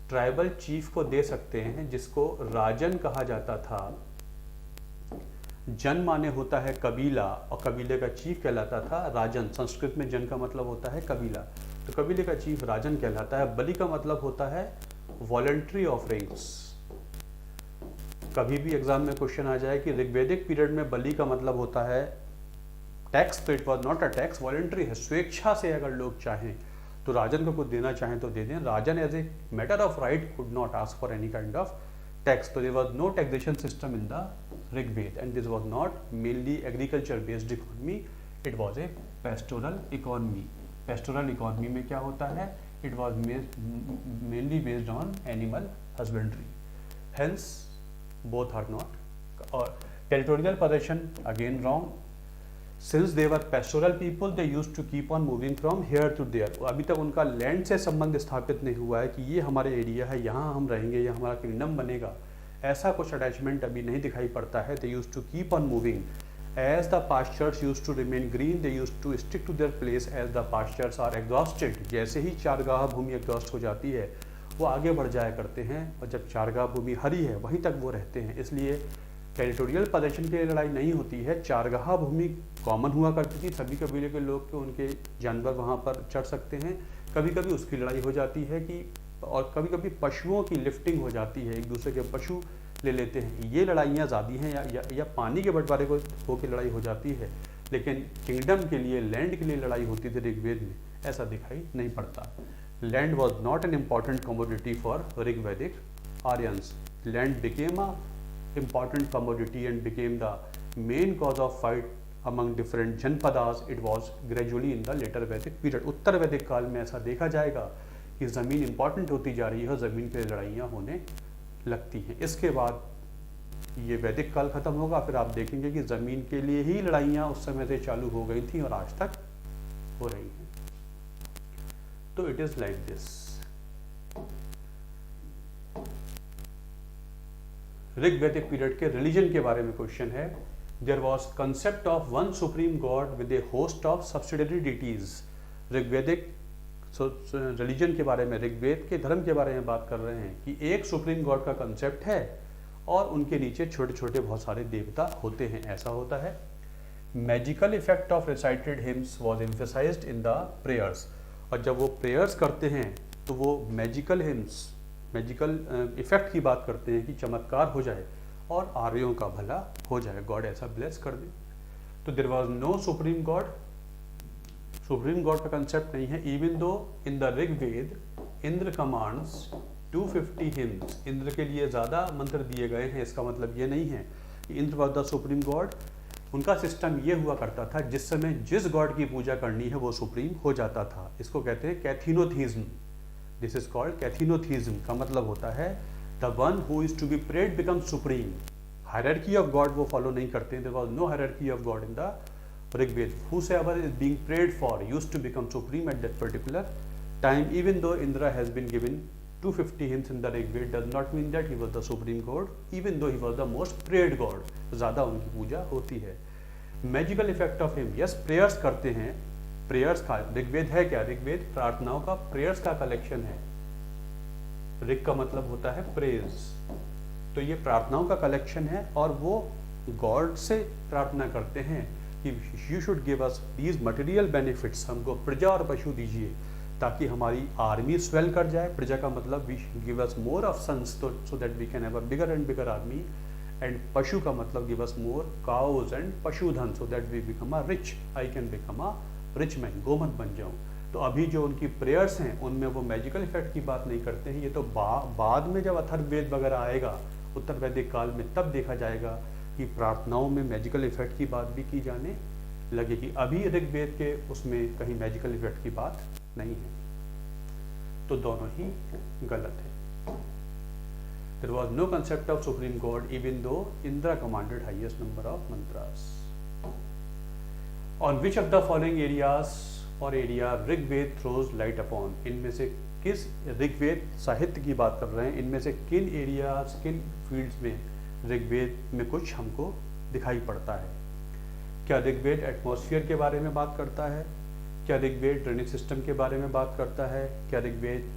ट्राइबल चीफ को दे सकते हैं, जिसको राजन कहा जाता था। जन माने होता है कबीला और कबीले का चीफ कहलाता था राजन। संस्कृत में जन का मतलब होता है कबीला, तो कबीले का चीफ राजन कहलाता है। बलि का मतलब होता है वॉलंटरी ऑफरिंग्स। कभी भी एग्जाम में क्वेश्चन आ जाए कि ऋग्वैदिक पीरियड में बलि का मतलब होता है टैक्स, तो it was not a tax, voluntary है। स्वेच्छा से अगर लोग चाहें तो राजन को कुछ देना चाहें तो दे दें। Rajan as a matter of right could not ask for any kind of tax. तो there was no taxation system in the Rigved, and this was not mainly agriculture based economy, it was a pastoral economy. Pastoral economy में क्या होता है? It was mainly based on animal husbandry. Hence both are not. और territorial possession again wrong. Since they were pastoral people they use to keep on moving from here to there, अभी तक उनका land से संबंध स्थापित नहीं हुआ है कि ये हमारे एरिया है, यहाँ हम रहेंगे, ये हमारा किंगडम बनेगा, ऐसा कुछ अटैचमेंट अभी नहीं दिखाई पड़ता है। They use to keep on moving as the pastures use to remain green, they use to stick to their place as the pastures are exhausted, जैसे ही चारगाह भूमि एग्जॉस्ट हो जाती है वो आगे बढ़ जाया करते हैं, और जब चारगाह भूमि हरी है वहीं तक वो रहते हैं। इसलिए टेरिटोरियल पोजीशन के लिए लड़ाई नहीं होती है। चारगाह भूमि कॉमन हुआ करती थी, सभी कबीले के लोग के उनके जानवर वहाँ पर चढ़ सकते हैं। कभी कभी उसकी लड़ाई हो जाती है कि, और कभी कभी पशुओं की लिफ्टिंग हो जाती है, एक दूसरे के पशु ले लेते हैं। ये लड़ाइयाँ ज़्यादा हैं या पानी के बंटवारे को होकर लड़ाई हो जाती है, लेकिन किंगडम के लिए, लैंड के लिए लड़ाई होती थी ऋग्वेद में, ऐसा दिखाई नहीं पड़ता। Land was not an important commodity for Rigvedic Aryans. Land became a important commodity and became the main cause of fight among different Janapadas. It was gradually in the later Vedic period. उत्तर वैदिक काल में ऐसा देखा जाएगा कि ज़मीन इंपॉर्टेंट होती जा रही है, ज़मीन पे लड़ाइयाँ होने लगती हैं। इसके बाद ये वैदिक काल खत्म होगा, फिर आप देखेंगे कि ज़मीन के लिए ही लड़ाइयाँ उस समय से चालू हो गई थी और आज तक हो रही हैं। तो it is like this. Rigvedic period के रिलीजन के बारे में क्वेश्चन है। There was concept of one supreme god with a host of subsidiary deities. Rigvedic religion के बारे में, ऋग्वेद के धर्म के बारे में बात कर रहे हैं कि एक सुप्रीम गॉड का कंसेप्ट है और उनके नीचे छोटे छोटे बहुत सारे देवता होते हैं, ऐसा होता है। Magical effect of recited hymns was emphasised in the prayers, और जब वो प्रेयर्स करते हैं तो वो मैजिकल हिम्स, मैजिकल इफेक्ट की बात करते हैं कि चमत्कार हो जाए और आर्यों का भला हो जाए, गॉड ऐसा ब्लेस कर दे। तो there was no supreme god, supreme god का कंसेप्ट नहीं है। Even though in the Rigveda Indra commands 250 hymns, Indra के लिए ज़्यादा मंत्र दिए गए हैं, इसका मतलब ये नहीं है कि Indra was the supreme God. उनका सिस्टम ये हुआ करता था, जिस समय जिस गॉड की पूजा करनी है वो सुप्रीम हो जाता था। इसको कहते हैं kathenotheism. This is called kathenotheism, का मतलब होता है the one who is to be prayed become supreme. Hierarchy of god वो फॉलो नहीं करते। There was no hierarchy of god in the Rigveda. Whosoever is being prayed for used to become supreme at that particular time. Even though Indra has been given 250 hymns in the Rigved, does not mean that he was the supreme god, even though he was the most prayed god. ज़्यादा उनकी पूजा होती है। Magical effect of him, yes prayers करते हैं। Prayers का ऋग्वेद है क्या? ऋग्वेद प्रार्थनाओं का, प्रेयर्स का कलेक्शन है। ऋग का मतलब होता है प्रेज, तो ये प्रार्थनाओं का कलेक्शन है और वो गॉड से प्रार्थना करते हैं कि you should give us these material benefits, हमको प्रजा और पशु दीजिए ताकि हमारी आर्मी स्वेल कर जाए। प्रजा का मतलब we give us more of sons so that we can have a bigger and bigger army, and पशु का मतलब give us more cows and पशुधन so that we become a rich, I can become a rich man, गोमत बन जाऊं। तो अभी जो उनकी प्रेयर्स हैं उनमें वो मैजिकल इफेक्ट की बात नहीं करते हैं। ये तो बाद में जब अथर्ववेद वगैरह आएगा उत्तर वैदिक काल में, तब देखा जाएगा कि प्रार्थनाओं में मैजिकल इफेक्ट की बात भी की जाने लगेगी। अभी ऋग्वेद के उसमें कहीं मैजिकल इफेक्ट की बात नहीं है, तो दोनों ही गलत है। There was no concept of supreme god even though Indra commanded highest number of mantras. On which of the following areas और area Rigveda throws light upon, इनमें से किस, ऋग्वेद साहित्य की बात कर रहे हैं, इनमें से किन एरियाज, किन फील्ड्स में ऋग्वेद में कुछ हमको दिखाई पड़ता है? क्या ऋग्वेद एटमॉस्फेयर के बारे में बात करता है? क्या ऋग्वेद ड्रेनेज सिस्टम के बारे में बात करता है? क्या ऋग्वेद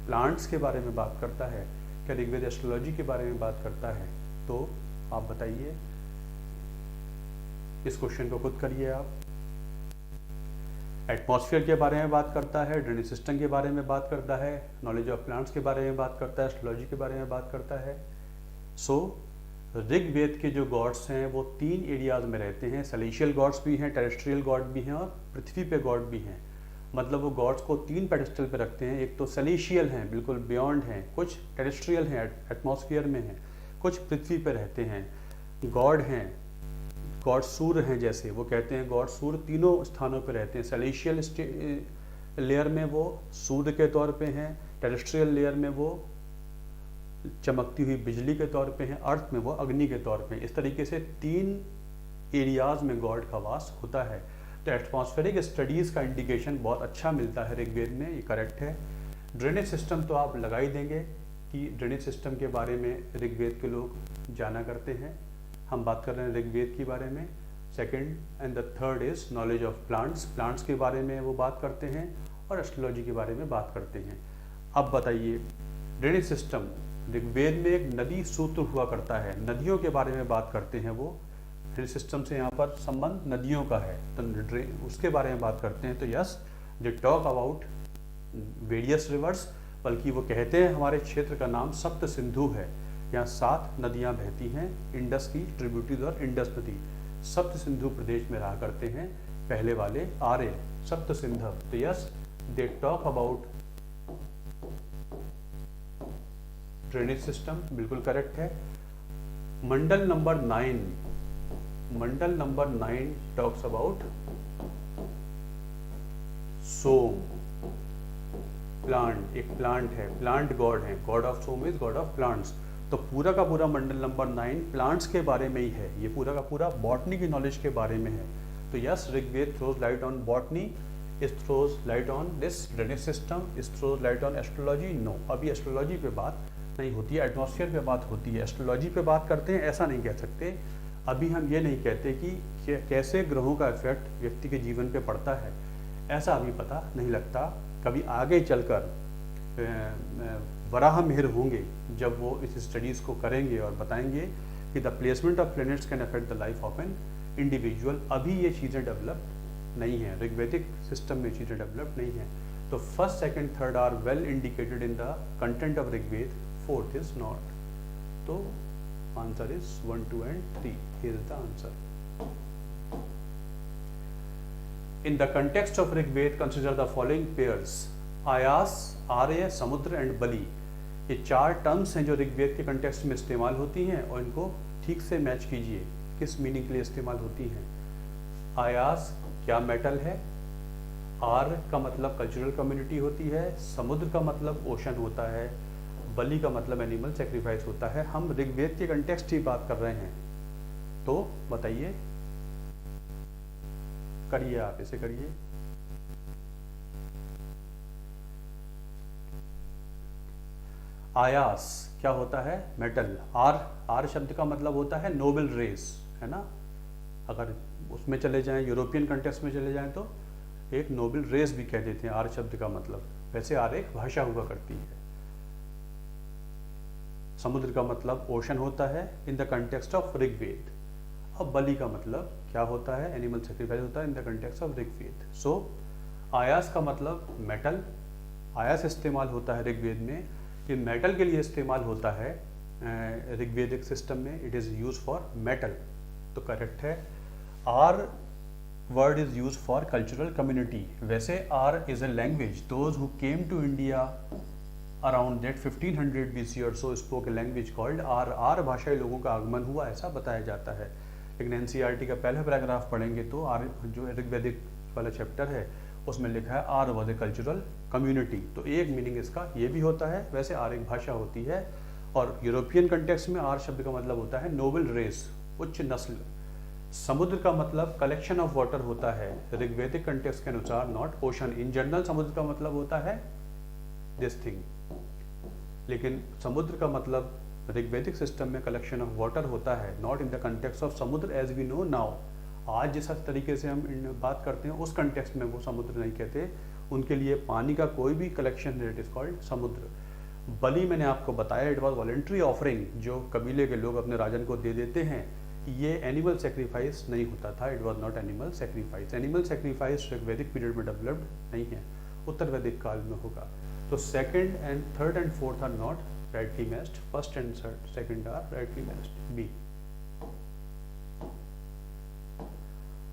प्लांट्स के बारे में बात करता है? क्या ऋग्वेद एस्ट्रोलॉजी के बारे में बात करता है? तो आप बताइए, इस क्वेश्चन को खुद करिए आप। एटमॉस्फेयर के बारे में बात करता है, ड्रेनेज सिस्टम के बारे में बात करता है, नॉलेज ऑफ प्लांट्स के बारे में बात करता है, एस्ट्रोलॉजी के बारे में बात करता है। सो ऋग्वेद के जो गॉड्स हैं वो 3 एरियाज में रहते हैं। सेलेशियल गॉड्स भी हैं, टेरेस्ट्रियल गॉड भी हैं और पृथ्वी पे गॉड भी हैं। मतलब वो गॉड्स को 3 पेडेस्टल पे रखते हैं। एक तो सेलेशियल हैं, बिल्कुल बियॉन्ड हैं, कुछ टेरेस्ट्रियल हैं, एटमॉस्फेयर में हैं, कुछ पृथ्वी पे रहते हैं। गॉड हैं, गॉड सूर्य हैं, जैसे वो कहते हैं गॉड सूर्य तीनों स्थानों पे रहते हैं। सेलेशियल लेयर में वो सूर्य के तौर पे हैं, टेरेस्ट्रियल लेयर में वो चमकती हुई बिजली के तौर पे हैं, अर्थ में वो अग्नि के तौर पे हैं। इस तरीके से 3 एरियाज में गॉड का वास होता है। तो एटमॉस्फेरिक स्टडीज़ का इंडिकेशन बहुत अच्छा मिलता है ऋग्वेद में, ये करेक्ट है। ड्रेनेज सिस्टम तो आप लगा ही देंगे कि ड्रेनेज सिस्टम के बारे में ऋग्वेद के लोग जाना करते हैं। हम बात कर रहे हैं ऋग्वेद के बारे में। Second and the third is knowledge of plants, plants के बारे में वो बात करते हैं और एस्ट्रोलॉजी के बारे में बात करते हैं। अब बताइए ड्रेनेज सिस्टम, ऋग्वेद में एक नदी सूत्र हुआ करता है, नदियों के बारे में बात करते हैं वो। ड्रेनेज सिस्टम से यहाँ पर संबंध नदियों का है, तो उसके बारे में बात करते हैं। तो yes, they talk about various reverse, बल्कि वो कहते हैं हमारे क्षेत्र का नाम सप्त सिंधु है, यहाँ 7 नदियाँ बहती हैं, इंडस की ट्रिब्यूटरीज और इंडस नदी सप्त सिंधु प्रदेश में रहा करते हैं। पहले वाले आर्य सप्त सिंधु। तो yes, they talk about drainage system, बिल्कुल करेक्ट है। Mandal number 9 talks about Soma, plant, एक प्लांट है, प्लांट गॉड है, god of Soma is god of plants. तो पूरा का पूरा मंडल नंबर 9 प्लांट्स के बारे में ही है, ये पूरा का पूरा बॉटनी की नॉलेज के बारे में है। तो yes, Rigveda throws light on botany, it throws light on this drainage system, it throws light on astrology. No, अभी एस्ट्रोलॉजी पे बात नहीं होती है, एटमॉस्फेयर पे बात होती है। एस्ट्रोलॉजी पे बात करते हैं ऐसा नहीं कह सकते। अभी हम ये नहीं कहते कि कैसे ग्रहों का इफेक्ट व्यक्ति के जीवन पे पड़ता है, ऐसा अभी पता नहीं लगता। कभी आगे चलकर वराह मिहिर होंगे जब वो इस स्टडीज़ को करेंगे और बताएंगे कि the placement of planets can affect the life of an individual. अभी ये चीज़ें डेवलप नहीं हैं, ऋग्वैदिक सिस्टम में चीज़ें डेवलप नहीं हैं। तो first, second, third are well indicated in the content of Rigveda, fourth is not. तो answer is 1, 2 and 3 here is the answer. In the context of Rigved, consider the following pairs: आयास, आर्य, समुद्र and बलि। ये 4 terms हैं जो ऋग्वेद के context में इस्तेमाल होती हैं और इनको ठीक से मैच कीजिए किस मीनिंग के लिए इस्तेमाल होती हैं। आयास क्या मेटल है, आर्य का मतलब कल्चरल कम्युनिटी होती है, समुद्र का मतलब ओशन होता है, बलि का मतलब एनिमल सेक्रीफाइस होता है। हम ऋग्वेद के कंटेक्स्ट की बात कर रहे हैं, तो बताइए, करिए, आप इसे करिए। आयास क्या होता है, मेटल। आर शब्द का मतलब होता है नोबल रेस, है ना। अगर उसमें चले जाएं, यूरोपियन कंटेक्स्ट में चले जाएं तो एक नोबल रेस भी कह देते हैं आर शब्द का मतलब। वैसे आर एक भाषा हुआ करती है। समुद्र का मतलब ओशन होता है in the context of Rigveda. अब बलि का मतलब क्या होता है, एनिमल सेक्रीफाइस होता है in the context of Rigveda. So ayas का मतलब मेटल, आयास इस्तेमाल होता है ऋग्वेद में, ये मेटल के लिए इस्तेमाल होता है ऋग्वेदिक सिस्टम में, it is use for metal, तो करेक्ट है। आर word is use for cultural community. वैसे आर is a language, those who came to India around that 1500 BC और so spoke a language called आर। आर भाषाई लोगों का आगमन हुआ, ऐसा बताया जाता है। लेकिन एनसीईआरटी का पहला पैराग्राफ पढ़ेंगे तो आर जो ऋग्वेदिक वाला चैप्टर है उसमें लिखा है R was a cultural community. तो एक मीनिंग इसका ये भी होता है। वैसे आर एक भाषा होती है और यूरोपियन कंटेक्स्ट में आर शब्द का मतलब होता है नोबल रेस, उच्च नस्ल। समुद्र का मतलब कलेक्शन ऑफ वाटर होता है ऋग्वेदिक कंटेक्स्ट के अनुसार, नॉट ओशन। इन जनरल समुद्र का मतलब होता है दिस थिंग, लेकिन समुद्र का मतलब ऋग्वेदिक सिस्टम में कलेक्शन ऑफ वाटर होता है, not in the context of समुद्र एज वी नो नाउ। आज जिस तरीके से हम बात करते हैं उस कंटेक्स्ट में वो समुद्र नहीं कहते, उनके लिए पानी का कोई भी कलेक्शन इट इज कॉल्ड समुद्र। बलि मैंने आपको बताया, इट वॉज वॉलेंट्री ऑफरिंग, जो कबीले के लोग अपने राजन को दे देते हैं। ये एनिमल सेक्रीफाइस नहीं होता था, it was not animal sacrifice. Animal sacrifice Rigvedic period में डेवलप्ड नहीं है, उत्तर वैदिक काल में होगा। तो second and third and fourth are not rightly matched, first and second are rightly matched. B.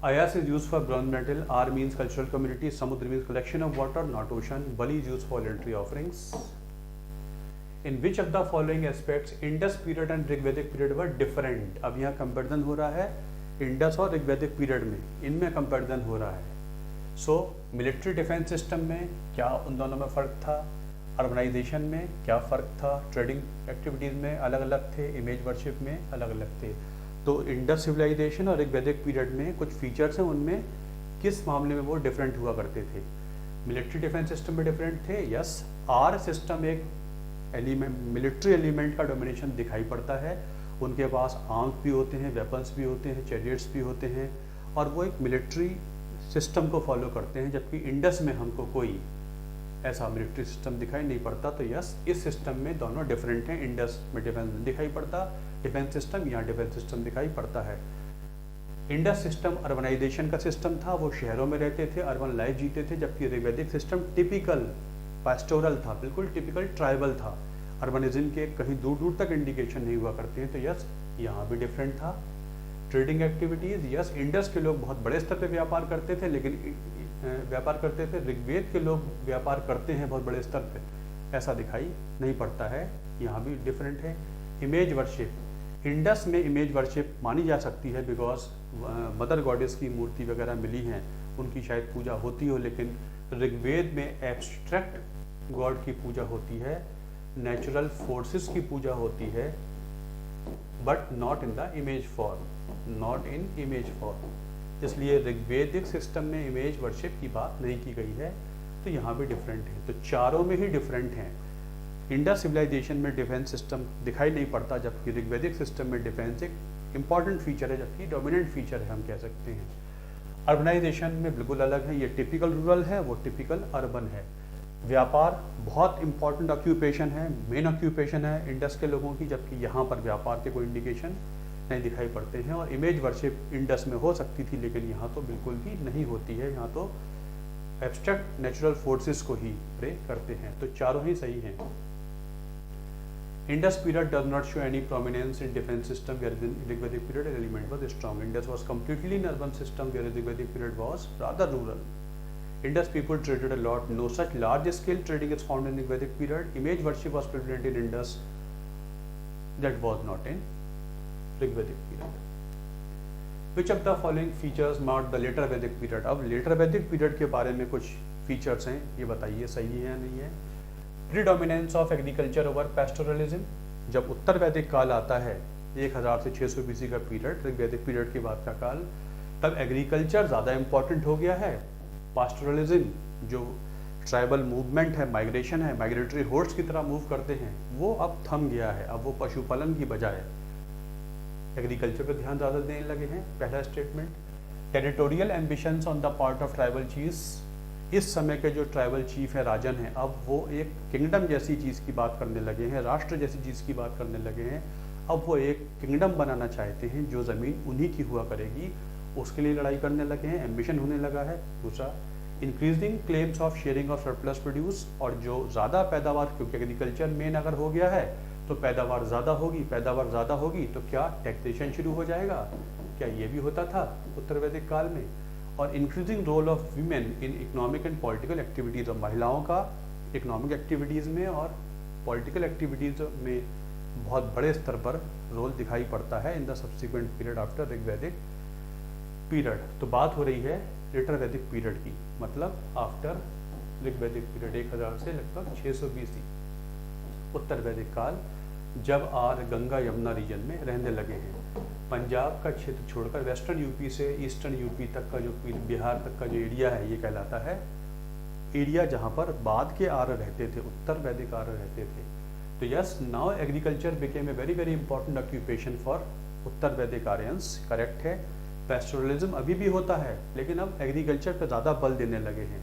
Ayas is used for bronze metal, R means cultural community, Samudra means collection of water, not ocean, Bali is used for voluntary offerings. In which of the following aspects Indus period and Rigvedic period were different? अब यहाँ comparison हो रहा है Indus और ऋग्वैदिक period में, इनमें comparison हो रहा है। सो मिलिट्री डिफेंस सिस्टम में क्या उन दोनों में फ़र्क था, अर्बनाइजेशन में क्या फ़र्क था, ट्रेडिंग एक्टिविटीज़ में अलग अलग थे, इमेज वर्शिप में अलग अलग थे। तो इंडस सिविलाइजेशन और ऋग्वैदिक पीरियड में कुछ फीचर्स हैं, उनमें किस मामले में वो डिफरेंट हुआ करते थे। मिलिट्री डिफेंस सिस्टम में डिफरेंट थे, यस। आर सिस्टम एक एलिमेंट, मिलिट्री एलिमेंट का डोमिनेशन दिखाई पड़ता है। उनके पास आर्म्स भी होते हैं, वेपन्स भी होते हैं, चैरियट्स भी होते हैं, और वो एक मिलिट्री सिस्टम को फॉलो करते हैं। जबकि इंडस में हमको कोई ऐसा मिलिट्री सिस्टम दिखाई नहीं पड़ता। तो यस, इस सिस्टम में दोनों डिफरेंट हैं। इंडस में डिफेंस दिखाई पड़ता डिफेंस सिस्टम, यहाँ डिफेंस सिस्टम दिखाई पड़ता है। इंडस सिस्टम अर्बनाइजेशन का सिस्टम था, वो शहरों में रहते थे, अर्बन लाइफ जीते थे। जबकि ऋग्वैदिक सिस्टम टिपिकल पास्टोरल था, बिल्कुल टिपिकल ट्राइबल था। अर्बनिज्म के कहीं दूर दूर तक इंडिकेशन नहीं हुआ करते हैं। तो यस, यहाँ भी डिफरेंट था। ट्रेडिंग एक्टिविटीज़, यस, इंडस के लोग बहुत बड़े स्तर पे व्यापार करते थे, लेकिन ऋग्वेद के लोग व्यापार करते हैं बहुत बड़े स्तर पे, ऐसा दिखाई नहीं पड़ता है। यहाँ भी डिफरेंट है। इमेज वर्शिप, इंडस में इमेज वर्शिप मानी जा सकती है, बिकॉज मदर गॉडेस की मूर्ति वगैरह मिली हैं, उनकी शायद पूजा होती हो। लेकिन ऋग्वेद में एब्स्ट्रैक्ट गॉड की पूजा होती है, नेचुरल फोर्सेस की पूजा होती है, but not in the image form, not in image form. इसलिए ऋग्वेदिक सिस्टम में इमेज वर्शिप की बात नहीं की गई है। तो यहाँ भी डिफरेंट है। तो चारों में ही डिफरेंट हैं। इंडस सिविलाइजेशन में डिफेंस सिस्टम दिखाई नहीं पड़ता, जबकि ऋग्वैदिक सिस्टम में डिफेंस एक इंपॉर्टेंट फीचर है, जबकि डोमिनेंट फीचर है, हम कह सकते हैं। अर्बनाइजेशन में बिल्कुल अलग है, ये टिपिकल रूरल है, वो टिपिकल अर्बन है। व्यापार बहुत इंपॉर्टेंट ऑक्यूपेशन है, मेन ऑक्यूपेशन है इंडस के लोगों की, जबकि यहाँ पर व्यापार के कोई इंडिकेशन नहीं दिखाई पड़ते हैं। और इमेज वर्शिप इंडस में हो सकती थी, लेकिन यहाँ तो बिल्कुल भी नहीं होती है। यहाँ तो एब्स्ट्रैक्ट नेचुरल फोर्सेस को ही प्रे करते हैं। तो चारों ही सही हैं। Indus period does not show any prominence in defense system, whereas in Rigvedic period an element was strong. Indus was completely in urban system, whereas Rigvedic period was rather rural. Indus people traded a lot. No such large scale trading is found in Rigvedic period. Image worship was prevalent in Indus. That was not in Rigvedic period. Which of the following features marked the later Vedic period? अब later Vedic period के बारे में कुछ features हैं, ये बताइए सही है या नहीं है। Predominance of agriculture over pastoralism, जब उत्तर वैदिक काल आता है 1000 से 600 BC का पीरियड, ऋग्वैदिक पीरियड के बाद का काल, तब एग्रीकल्चर ज़्यादा इम्पॉर्टेंट हो गया है। पास्टोरलिज्म जो ट्राइबल मूवमेंट है, माइग्रेशन है, माइग्रेटरी होर्ड्स की तरह मूव करते हैं, वो अब थम गया है। अब वो पशुपालन की बजाय एग्रीकल्चर पर ध्यान ज़्यादा देने लगे हैं। पहला statement. Territorial ambitions on the part of tribal chiefs, इस समय के जो ट्राइबल चीफ हैं, राजन हैं, अब वो एक किंगडम जैसी चीज़ की बात करने लगे हैं, राष्ट्र जैसी चीज़ की बात करने लगे हैं। अब वो एक किंगडम बनाना चाहते हैं, जो ज़मीन उन्हीं की हुआ करेगी, उसके लिए लड़ाई करने लगे हैं, एम्बिशन होने लगा है। दूसरा, increasing claims of sharing of surplus produce, और जो ज़्यादा पैदावार, क्योंकि एग्रीकल्चर मेन अगर हो गया है तो पैदावार ज़्यादा होगी, पैदावार ज़्यादा होगी तो क्या टैक्सेशन शुरू हो जाएगा। क्या ये भी होता था उत्तर वैदिक काल में। और increasing role of women in economic and political activities, और महिलाओं का इकोनॉमिक एक्टिविटीज़ में और पॉलिटिकल एक्टिविटीज़ में बहुत बड़े स्तर पर रोल दिखाई पड़ता है in the subsequent period after Rigvedic period. तो बात हो रही है लेटर वैदिक पीरियड की, मतलब आफ्टर ऋग्वैदिक पीरियड 1000 से लगभग 600 BC, उत्तर वैदिक काल, जब आर गंगा यमुना रीजन में रहने लगे हैं। पंजाब का क्षेत्र छोड़कर वेस्टर्न यूपी से ईस्टर्न यूपी तक का जो बिहार तक का जो एरिया है, ये कहलाता है एरिया जहाँ पर बाद के आर्य रहते थे, उत्तर वैदिक आर्य रहते थे। तो yes, now agriculture became a very very important occupation for Uttar Vaidik Aryans, correct है। पेस्टोरलिज्म अभी भी होता है, लेकिन अब एग्रीकल्चर पर ज़्यादा बल देने लगे हैं,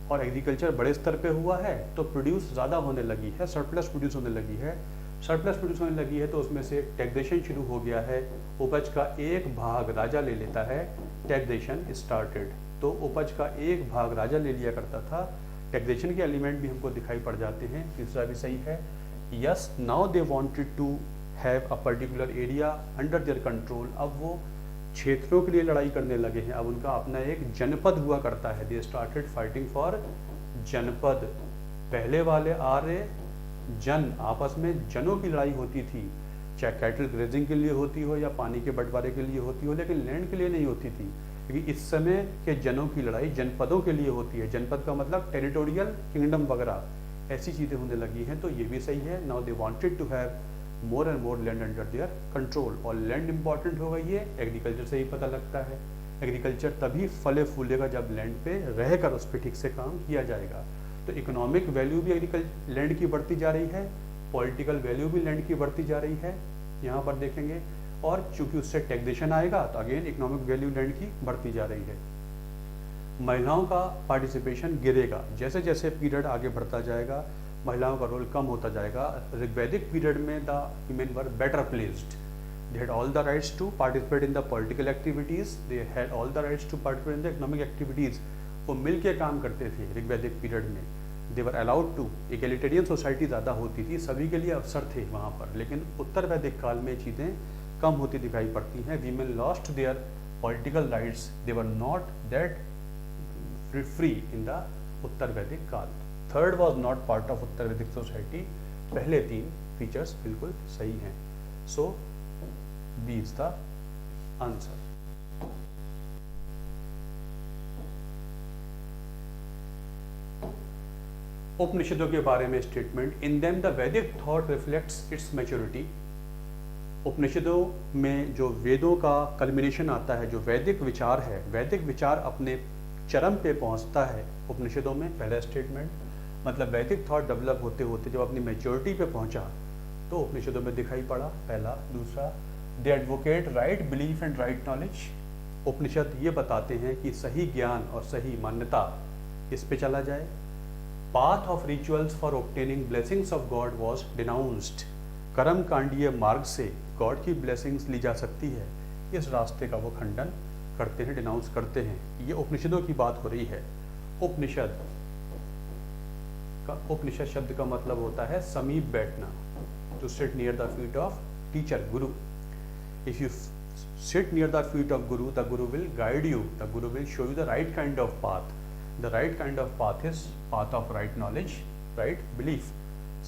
और एग्रीकल्चर बड़े स्तर पे हुआ है तो प्रोड्यूस ज़्यादा होने लगी है, सरप्लस प्रोड्यूस होने लगी है। सरप्लस प्रोड्यूस होने लगी है तो उसमें से टैक्सेशन शुरू हो गया है। उपज का एक भाग राजा ले लेता है, टैक्सेशन स्टार्टेड। तो उपज का एक भाग राजा ले लिया करता था। टैक्सेशन के एलिमेंट भी हमको दिखाई पड़ जाते हैं। तीसरा भी सही है। Yes, now they wanted to have a particular area under their control, अब वो क्षेत्रों के लिए लड़ाई करने लगे हैं। अब उनका अपना एक जनपद हुआ करता है। दे स्टार्टेड फाइटिंग फॉर जनपद। पहले वाले आर्य जन, आपस में जनों की लड़ाई होती थी, चाहे कैटल ग्रेजिंग के लिए होती हो या पानी के बंटवारे के लिए होती हो, लेकिन लैंड के लिए नहीं होती थी। क्योंकि इस समय के जनों की लड़ाई जनपदों के लिए होती है। जनपद का मतलब टेरिटोरियल किंगडम वगैरह, ऐसी चीज़ें होने लगी हैं। तो ये भी सही है। Now they wanted to have more and more land under their control. और लैंड इंपॉर्टेंट हो गई है, एग्रीकल्चर से ही पता लगता है। एग्रीकल्चर तभी फले फूलेगा जब लैंड पे रहकर उस पर ठीक से काम किया जाएगा। तो इकोनॉमिक वैल्यू भी लैंड की बढ़ती जा रही है, पॉलिटिकल वैल्यू भी लैंड की बढ़ती जा रही है, यहाँ पर देखेंगे। और चूंकि उससे टैक्सेशन आएगा तो अगेन इकोनॉमिक वैल्यू लैंड की बढ़ती जा रही है। महिलाओं का पार्टिसिपेशन गिरेगा, जैसे जैसे पीरियड आगे बढ़ता जाएगा महिलाओं का रोल कम होता जाएगा। ऋग्वैदिक पीरियड में the women were better placed, they had all the rights to participate in the political activities, they had all the rights to participate in the economic activities। वो मिल के काम करते थे ऋग्वैदिक पीरियड में। they were allowed to, egalitarian society ज़्यादा होती थी, सभी के लिए अवसर थे वहाँ पर। लेकिन उत्तर वैदिक काल में चीज़ें कम होती दिखाई पड़ती हैं। women lost their political rights, they were not that free in the Uttar वैदिक काल। Third was not part of Uttar Vaidik society. पहले तीन फीचर्स बिल्कुल सही हैं। सो B is the answer। उपनिषदों के बारे में स्टेटमेंट। इन देम द वैदिक थॉट रिफ्लेक्ट्स इट्स मैच्योरिटी। उपनिषदों में जो वेदों का कल्मिनेशन आता है, जो वैदिक विचार है, वैदिक विचार अपने चरम पे पहुंचता है उपनिषदों में। पहला स्टेटमेंट मतलब वैदिक थॉट डेवलप होते होते जब अपनी मैच्योरिटी पे पहुंचा तो उपनिषदों में दिखाई पड़ा, पहला। दूसरा, they advocate right belief and right knowledge. Upanishad ये बताते हैं कि सही ज्ञान और सही मान्यता इस पे चला जाए। Path of rituals for obtaining blessings of God was denounced. कर्म कांडीय मार्ग से गॉड की ब्लेसिंग्स ली जा सकती है, इस रास्ते का वो खंडन करते हैं, डिनाउंस करते हैं। ये उपनिषदों की बात हो रही है। उपनिषद शब्द का मतलब होता है समीप बैठना, to sit near the feet of teacher, guru. If you sit near the feet of the Guru will guide you, the Guru will show you the right kind of path. The right kind of path is path of right knowledge, right belief।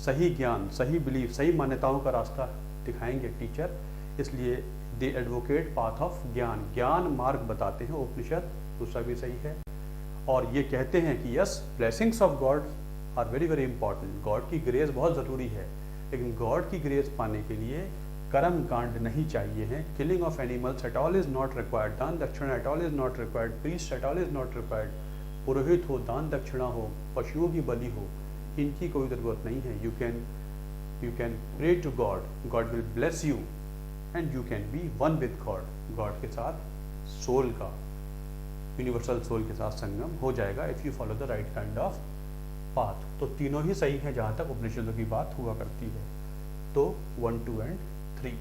सही ज्ञान, सही belief, सही मान्यताओं का रास्ता दिखाएंगे teacher, इसलिए दे advocate path of ज्ञान, ज्ञान मार्ग बताते हैं उपनिषद। दूसरा भी सही है। और ये कहते हैं कि yes, blessings of god are very very important. God की ग्रेस बहुत ज़रूरी है, लेकिन गॉड की ग्रेस पाने के लिए कर्म कांड नहीं चाहिए हैं। Killing of animals at all is not required, daan dakshina at all is not required, priest at all is not required. पुरोहित हो, दान दक्षिणा हो, पशुओं की बलि हो, इनकी कोई ज़रूरत नहीं है। You can pray to god, god will bless you and you can be one with god. God के साथ सोल का, यूनिवर्सल सोल के साथ संगम हो जाएगा if you follow the right kind of path. तो तीनों ही सही है जहाँ तक उपनिषदों की बात हुआ करती है। तो 1, 2 and 3।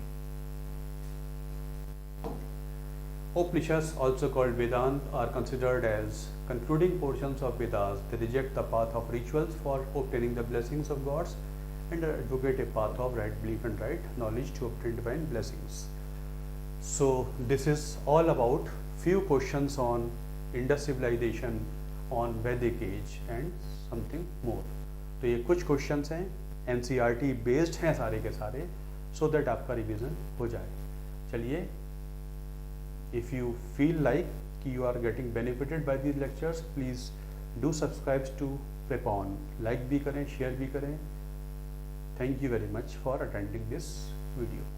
Upanishads, also called Vedanta, are considered as concluding portions of Vedas. They reject the path of rituals for obtaining the blessings of gods and advocate a path of right belief and right knowledge to obtain divine blessings. So this is all about few questions on Indus civilization, on Vedic age and something more. तो ये कुछ questions हैं, NCERT based हैं सारे के सारे, so that आपका revision हो जाए। चलिए, if you feel like कि you are getting benefited by these lectures, please do subscribe to Prepon, like भी करें, शेयर भी करें। Thank you very much for attending this video.